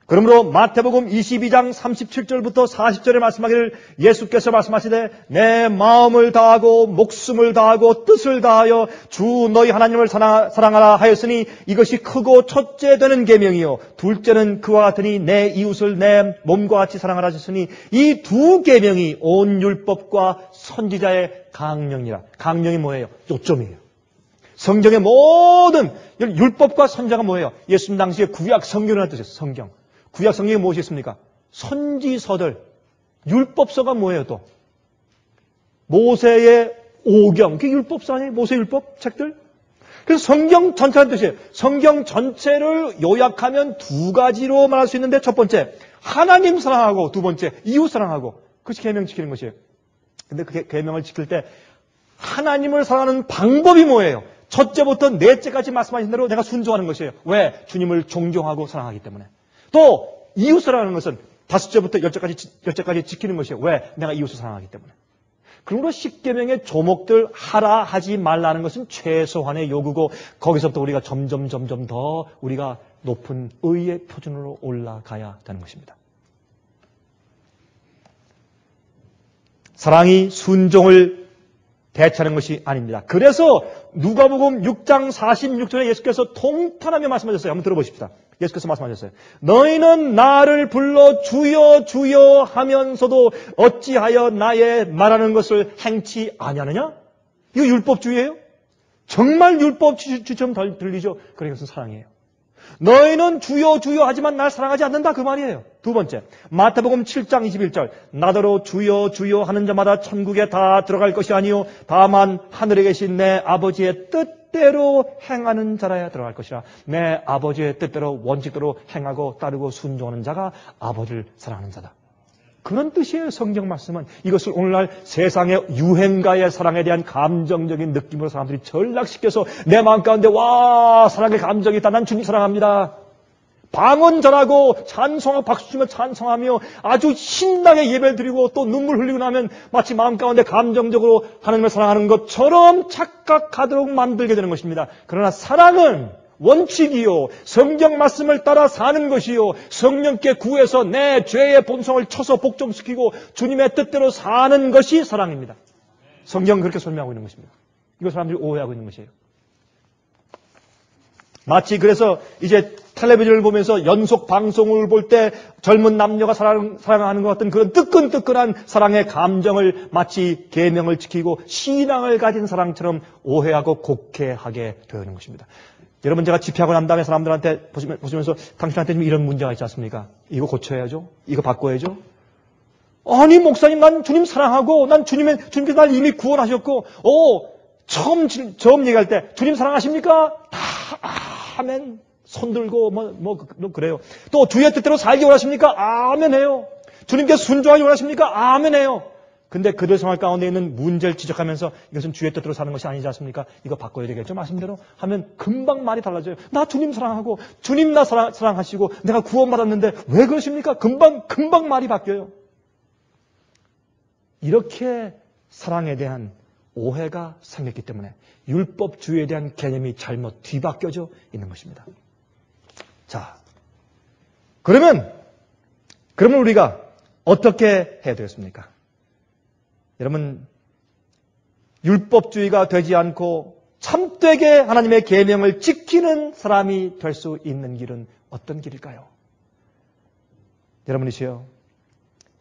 그러므로 마태복음 22장 37절부터 40절에 말씀하기를 예수께서 말씀하시되 내 마음을 다하고 목숨을 다하고 뜻을 다하여 주 너희 하나님을 사랑하라 하였으니 이것이 크고 첫째 되는 계명이요 둘째는 그와 같으니 내 이웃을 내 몸과 같이 사랑하라 하셨으니 이 두 계명이 온 율법과 선지자의 강령이라. 강령이 뭐예요? 요점이에요. 성경의 모든 율법과 선지자가 뭐예요? 예수님 당시에 구약 성경이라는 뜻이에요. 성경. 구약 성경이 무엇이 있습니까? 선지서들, 율법서가 뭐예요 또? 모세의 오경, 그게 율법서 아니에요? 모세 율법 책들? 그래서 성경 전체라는 뜻이에요. 성경 전체를 요약하면 두 가지로 말할 수 있는데 첫 번째, 하나님 사랑하고 두 번째, 이웃 사랑하고 그것이 계명 지키는 것이에요. 근데 그 계명을 지킬 때 하나님을 사랑하는 방법이 뭐예요? 첫째부터 넷째까지 말씀하신 대로 내가 순종하는 것이에요. 왜? 주님을 존경하고 사랑하기 때문에. 또 이웃이라는 것은 다섯째부터 열째까지 지키는 것이에요. 왜? 내가 이웃을 사랑하기 때문에. 그러므로 십계명의 조목들 하라 하지 말라는 것은 최소한의 요구고 거기서부터 우리가 점점 더 우리가 높은 의의 표준으로 올라가야 되는 것입니다. 사랑이 순종을 대체하는 것이 아닙니다. 그래서 누가복음 6장 46절에 예수께서 통탄하며 말씀하셨어요. 한번 들어보십시다. 예수께서 말씀하셨어요. 너희는 나를 불러 주여 주여 하면서도 어찌하여 나의 말하는 것을 행치 아니하느냐? 이거 율법주의예요? 정말 율법주의처럼 들리죠? 그러니까 그것은 사랑이에요. 너희는 주여 주여 하지만 날 사랑하지 않는다 그 말이에요. 두 번째, 마태복음 7장 21절 나더러 주여 주여 하는 자마다 천국에 다 들어갈 것이 아니요 다만 하늘에 계신 내 아버지의 뜻대로 행하는 자라야 들어갈 것이라. 내 아버지의 뜻대로 원칙대로 행하고 따르고 순종하는 자가 아버지를 사랑하는 자다. 그런 뜻이에요. 성경 말씀은. 이것을 오늘날 세상의 유행가의 사랑에 대한 감정적인 느낌으로 사람들이 전락시켜서 내 마음 가운데 와 사랑의 감정이 있다. 난 주님 사랑합니다. 방언 전하고 찬송하고 박수치며 찬송하며 아주 신나게 예배를 드리고 또 눈물 흘리고 나면 마치 마음 가운데 감정적으로 하나님을 사랑하는 것처럼 착각하도록 만들게 되는 것입니다. 그러나 사랑은 원칙이요 성경 말씀을 따라 사는 것이요 성령께 구해서 내 죄의 본성을 쳐서 복종시키고 주님의 뜻대로 사는 것이 사랑입니다. 성경은 그렇게 설명하고 있는 것입니다. 이거 사람들이 오해하고 있는 것이에요. 마치 그래서 이제 텔레비전을 보면서 연속 방송을 볼 때 젊은 남녀가 사랑하는 것 같은 그런 뜨끈뜨끈한 사랑의 감정을 마치 계명을 지키고 신앙을 가진 사랑처럼 오해하고 곡해하게 되는 것입니다. 여러분, 제가 집회하고 난 다음에 사람들한테 보시면서 당신한테 좀 이런 문제가 있지 않습니까? 이거 고쳐야죠. 이거 바꿔야죠. 아니, 목사님, 난 주님 사랑하고, 난 주님께서 날 이미 구원하셨고, 처음 얘기할 때, 주님 사랑하십니까? 다, 아멘. 손 들고, 그래요. 또, 주의 뜻대로 살기 원하십니까? 아멘 해요. 주님께 순종하기 원하십니까? 아멘 해요. 근데 그들 생활 가운데 있는 문제를 지적하면서 이것은 주의 뜻대로 사는 것이 아니지 않습니까? 이거 바꿔야 되겠죠? 말씀대로 하면 금방 말이 달라져요. 나 주님 사랑하고, 주님 나 사랑하시고, 내가 구원받았는데 왜 그러십니까? 금방 말이 바뀌어요. 이렇게 사랑에 대한 오해가 생겼기 때문에 율법주의에 대한 개념이 잘못 뒤바뀌어져 있는 것입니다. 자, 그러면 우리가 어떻게 해야 되겠습니까? 여러분, 율법주의가 되지 않고 참되게 하나님의 계명을 지키는 사람이 될 수 있는 길은 어떤 길일까요? 여러분이시여,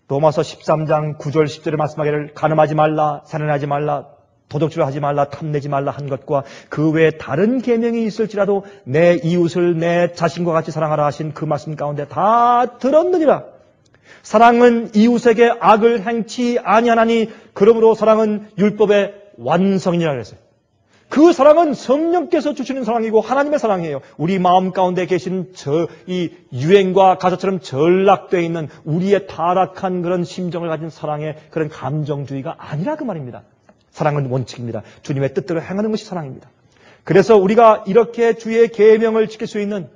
로마서 13장 9절 10절의 말씀하기를 간음하지 말라, 살인하지 말라, 도적질을 하지 말라, 탐내지 말라 한 것과 그 외에 다른 계명이 있을지라도 내 이웃을 내 자신과 같이 사랑하라 하신 그 말씀 가운데 다 들었느니라. 사랑은 이웃에게 악을 행치 아니하나니 그러므로 사랑은 율법의 완성이라 그랬어요. 그 사랑은 성령께서 주시는 사랑이고 하나님의 사랑이에요. 우리 마음 가운데 계신 이 유행과 가사처럼 전락되어 있는 우리의 타락한 그런 심정을 가진 사랑의 그런 감정주의가 아니라 그 말입니다. 사랑은 원칙입니다. 주님의 뜻대로 행하는 것이 사랑입니다. 그래서 우리가 이렇게 주의 계명을 지킬 수 있는,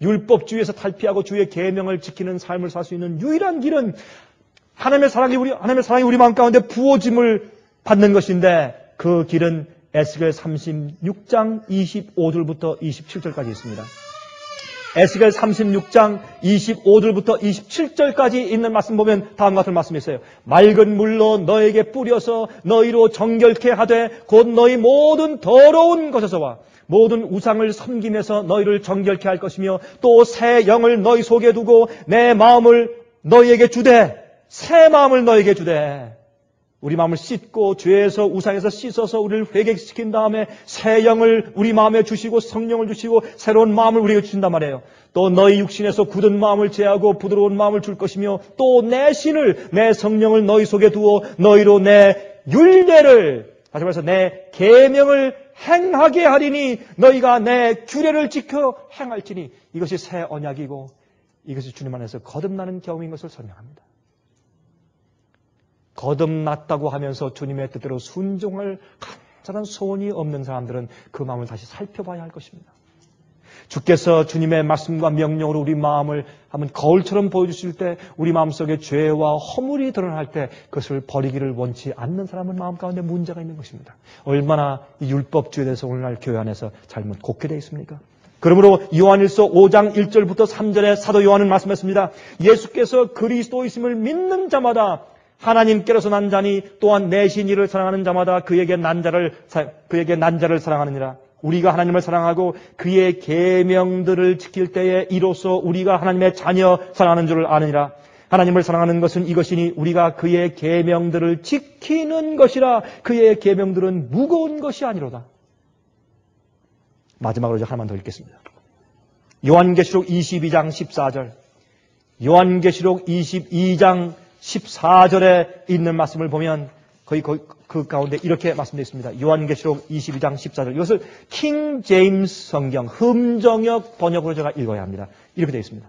율법주의에서 탈피하고 주의 계명을 지키는 삶을 살 수 있는 유일한 길은 하나님의 사랑이 우리 마음 가운데 부어짐을 받는 것인데, 그 길은 에스겔 36장 25절부터 27절까지 있습니다. 에스겔 36장 25절부터 27절까지 있는 말씀 보면 다음과 같은 말씀이 있어요. 맑은 물로 너에게 뿌려서 너희로 정결케 하되 곧 너희 모든 더러운 것에서와 모든 우상을 섬김에서 너희를 정결케 할 것이며 또 새 영을 너희 속에 두고 내 마음을 너희에게 주되, 새 마음을 너희에게 주되, 우리 마음을 씻고 죄에서 우상에서 씻어서 우리를 회개시킨 다음에 새 영을 우리 마음에 주시고 성령을 주시고 새로운 마음을 우리에게 주신단 말이에요. 또 너희 육신에서 굳은 마음을 제하고 부드러운 마음을 줄 것이며 또 내 신을, 내 성령을 너희 속에 두어 너희로 내 율례를, 다시 말해서 내 계명을 행하게 하리니 너희가 내 규례를 지켜 행할지니. 이것이 새 언약이고 이것이 주님 안에서 거듭나는 경험인 것을 설명합니다. 거듭났다고 하면서 주님의 뜻대로 순종할 간절한 소원이 없는 사람들은 그 마음을 다시 살펴봐야 할 것입니다. 주께서 주님의 말씀과 명령으로 우리 마음을 한번 거울처럼 보여주실 때, 우리 마음속에 죄와 허물이 드러날 때 그것을 버리기를 원치 않는 사람은 마음 가운데 문제가 있는 것입니다. 얼마나 이 율법주의에 대해서 오늘날 교회 안에서 잘못 곡해되어 있습니까? 그러므로 요한일서 5장 1절부터 3절에 사도 요한은 말씀했습니다. 예수께서 그리스도이심을 믿는 자마다 하나님께로서 난 자니 또한 내신 이를 사랑하는 자마다 그에게 난 자를 사랑하느니라. 우리가 하나님을 사랑하고 그의 계명들을 지킬 때에 이로써 우리가 하나님의 자녀 사랑하는 줄을 아느니라. 하나님을 사랑하는 것은 이것이니 우리가 그의 계명들을 지키는 것이라. 그의 계명들은 무거운 것이 아니로다. 마지막으로 이제 하나만 더 읽겠습니다. 요한계시록 22장 14절. 요한계시록 22장 14절에 있는 말씀을 보면 거의 그 가운데 이렇게 말씀되어 있습니다. 요한계시록 22장 14절. 이것을 킹 제임스 성경 흠정역 번역으로 제가 읽어야 합니다. 이렇게 되어 있습니다.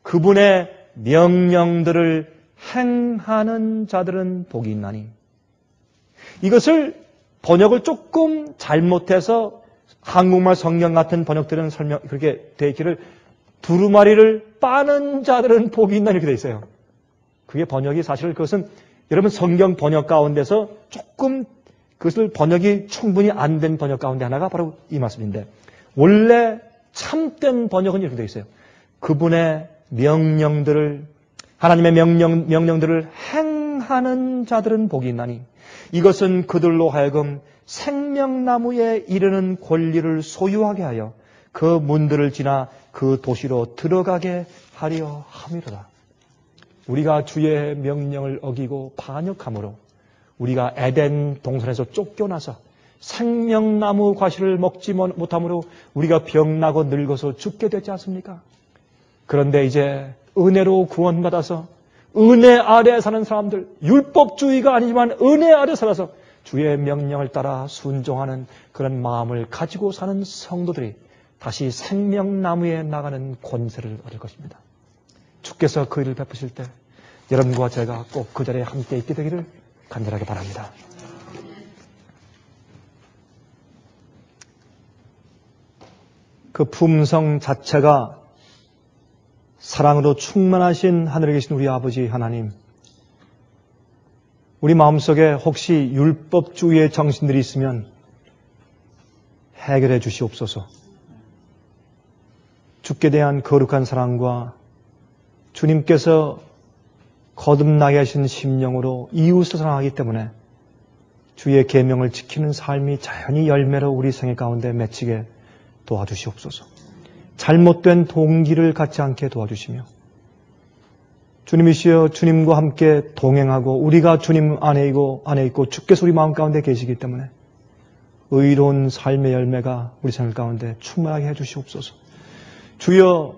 그분의 명령들을 행하는 자들은 복이 있나니. 이것을 번역을 조금 잘못해서 한국말 성경 같은 번역들은 그렇게 되어 있기를 두루마리를 빠는 자들은 복이 있나니 이렇게 되어 있어요. 그게 번역이 사실 그것은 여러분 성경 번역 가운데서 조금 그것을 번역이 충분히 안 된 번역 가운데 하나가 바로 이 말씀인데, 원래 참된 번역은 이렇게 되어 있어요. 그분의 명령들을, 하나님의 명령들을 행하는 자들은 복이 있나니 이것은 그들로 하여금 생명나무에 이르는 권리를 소유하게 하여 그 문들을 지나 그 도시로 들어가게 하려 함이로다. 우리가 주의 명령을 어기고 반역함으로 우리가 에덴 동산에서 쫓겨나서 생명나무 과실을 먹지 못함으로 우리가 병나고 늙어서 죽게 되지 않습니까? 그런데 이제 은혜로 구원받아서 은혜 아래 사는 사람들, 율법주의가 아니지만 은혜 아래 살아서 주의 명령을 따라 순종하는 그런 마음을 가지고 사는 성도들이 다시 생명나무에 나가는 권세를 얻을 것입니다. 주께서 그 일을 베푸실 때 여러분과 제가 꼭 그 자리에 함께 있게 되기를 간절하게 바랍니다. 그 품성 자체가 사랑으로 충만하신 하늘에 계신 우리 아버지 하나님, 우리 마음속에 혹시 율법주의의 정신들이 있으면 해결해 주시옵소서. 주께 대한 거룩한 사랑과 주님께서 거듭나게 하신 심령으로 이웃을 사랑하기 때문에 주의 계명을 지키는 삶이 자연히 열매로 우리 생애 가운데 맺히게 도와주시옵소서. 잘못된 동기를 갖지 않게 도와주시며 주님이시여 주님과 함께 동행하고 우리가 주님 안에 있고 주께서 우리 마음 가운데 계시기 때문에 의로운 삶의 열매가 우리 생활 가운데 충만하게 해주시옵소서. 주여,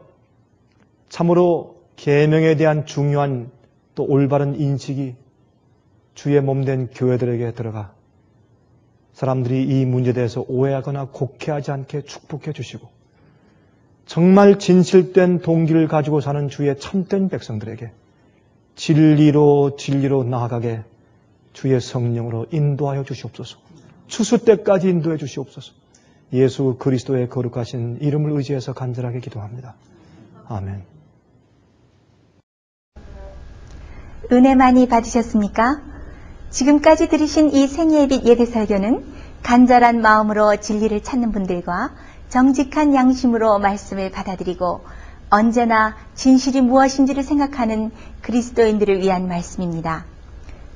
참으로 계명에 대한 중요한 또 올바른 인식이 주의 몸된 교회들에게 들어가 사람들이 이 문제에 대해서 오해하거나 곡해하지 않게 축복해 주시고 정말 진실된 동기를 가지고 사는 주의 참된 백성들에게 진리로 나아가게 주의 성령으로 인도하여 주시옵소서. 추수 때까지 인도해 주시옵소서. 예수 그리스도의 거룩하신 이름을 의지해서 간절하게 기도합니다. 아멘. 은혜 많이 받으셨습니까? 지금까지 들으신 이 생예빛 예배설교는 간절한 마음으로 진리를 찾는 분들과 정직한 양심으로 말씀을 받아들이고 언제나 진실이 무엇인지를 생각하는 그리스도인들을 위한 말씀입니다.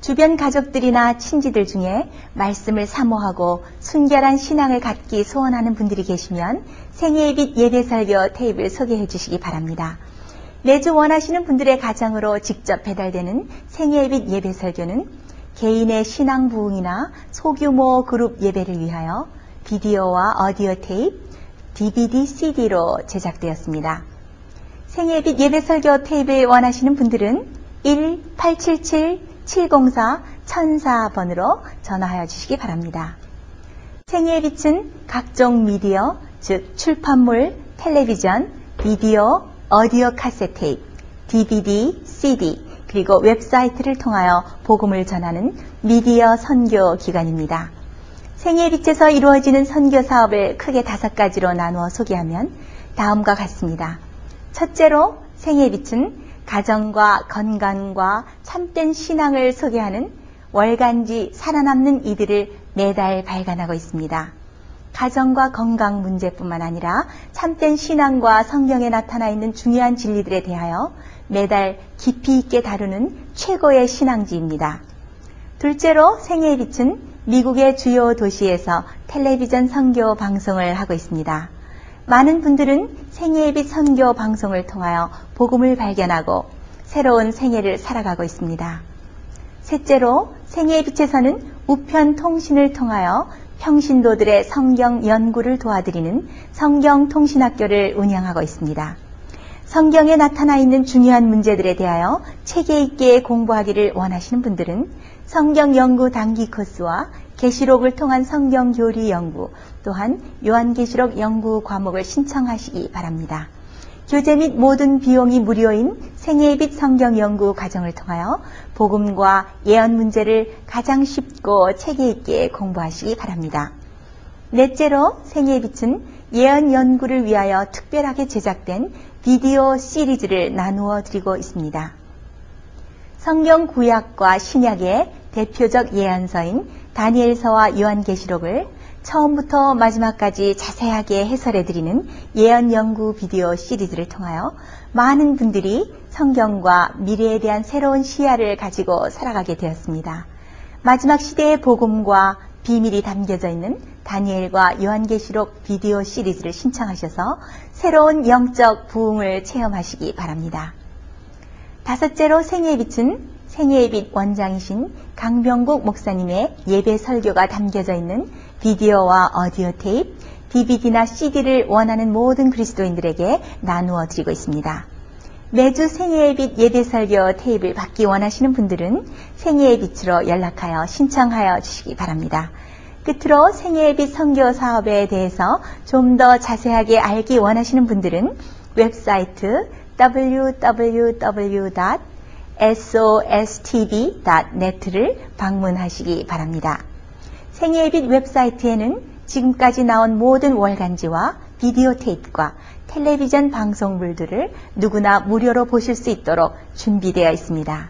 주변 가족들이나 친지들 중에 말씀을 사모하고 순결한 신앙을 갖기 소원하는 분들이 계시면 생예빛 예배설교 테이프를 소개해 주시기 바랍니다. 매주 원하시는 분들의 가정으로 직접 배달되는 생예빛 예배설교는 개인의 신앙 부흥이나 소규모 그룹 예배를 위하여 비디오와 오디오 테이프, DVD, CD로 제작되었습니다. 생예빛 예배설교 테이프를 원하시는 분들은 1-877-704-1004번으로 전화하여 주시기 바랍니다. 생예빛은 각종 미디어, 즉 출판물, 텔레비전, 비디오, 오디오 카세트 테이프, DVD, CD, 그리고 웹사이트를 통하여 복음을 전하는 미디어 선교 기관입니다. 생예빛에서 이루어지는 선교 사업을 크게 5가지로 나누어 소개하면 다음과 같습니다. 첫째로 생예빛은 가정과 건강과 참된 신앙을 소개하는 월간지 살아남는 이들을 매달 발간하고 있습니다. 가정과 건강 문제뿐만 아니라 참된 신앙과 성경에 나타나 있는 중요한 진리들에 대하여 매달 깊이 있게 다루는 최고의 신앙지입니다. 둘째로 생예빛은 미국의 주요 도시에서 텔레비전 선교 방송을 하고 있습니다. 많은 분들은 생예빛 선교 방송을 통하여 복음을 발견하고 새로운 생애를 살아가고 있습니다. 셋째로 생예빛에서는 우편 통신을 통하여 평신도들의 성경 연구를 도와드리는 성경통신학교를 운영하고 있습니다. 성경에 나타나 있는 중요한 문제들에 대하여 체계 있게 공부하기를 원하시는 분들은 성경 연구 단기 코스와 계시록을 통한 성경 교리 연구, 또한 요한계시록 연구 과목을 신청하시기 바랍니다. 교재 및 모든 비용이 무료인 생예빛 성경 연구 과정을 통하여 복음과 예언 문제를 가장 쉽고 체계 있게 공부하시기 바랍니다. 넷째로 생예빛은 예언 연구를 위하여 특별하게 제작된 비디오 시리즈를 나누어 드리고 있습니다. 성경 구약과 신약의 대표적 예언서인 다니엘서와 요한계시록을 처음부터 마지막까지 자세하게 해설해드리는 예언 연구 비디오 시리즈를 통하여 많은 분들이 성경과 미래에 대한 새로운 시야를 가지고 살아가게 되었습니다. 마지막 시대의 복음과 비밀이 담겨져 있는 다니엘과 요한계시록 비디오 시리즈를 신청하셔서 새로운 영적 부흥을 체험하시기 바랍니다. 다섯째로 생애의 빛은 생애의 빛 원장이신 강병국 목사님의 예배 설교가 담겨져 있는 비디오와 오디오 테이프, DVD나 CD를 원하는 모든 그리스도인들에게 나누어 드리고 있습니다. 매주 생애의 빛 예배 설교 테이프를 받기 원하시는 분들은 생애의 빛으로 연락하여 신청하여 주시기 바랍니다. 끝으로 생애의 빛 선교 사업에 대해서 좀 더 자세하게 알기 원하시는 분들은 웹사이트 www.sostv.net를 방문하시기 바랍니다. 생애의 빛 웹사이트에는 지금까지 나온 모든 월간지와 비디오 테이프와 텔레비전 방송물들을 누구나 무료로 보실 수 있도록 준비되어 있습니다.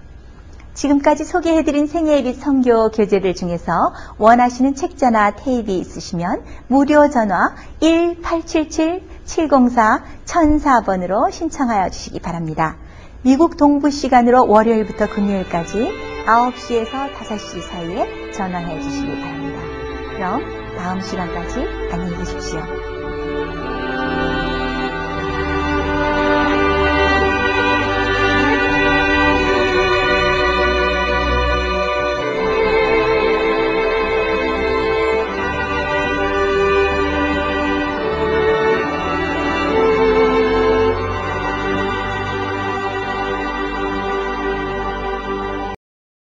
지금까지 소개해드린 생애의 빛 선교 교재들 중에서 원하시는 책자나 테이프 있으시면 무료 전화 1877-704-1004번으로 신청하여 주시기 바랍니다. 미국 동부 시간으로 월요일부터 금요일까지 9시에서 5시 사이에 전화해 주시기 바랍니다. 그럼 다음 시간까지 안녕히 계십시오.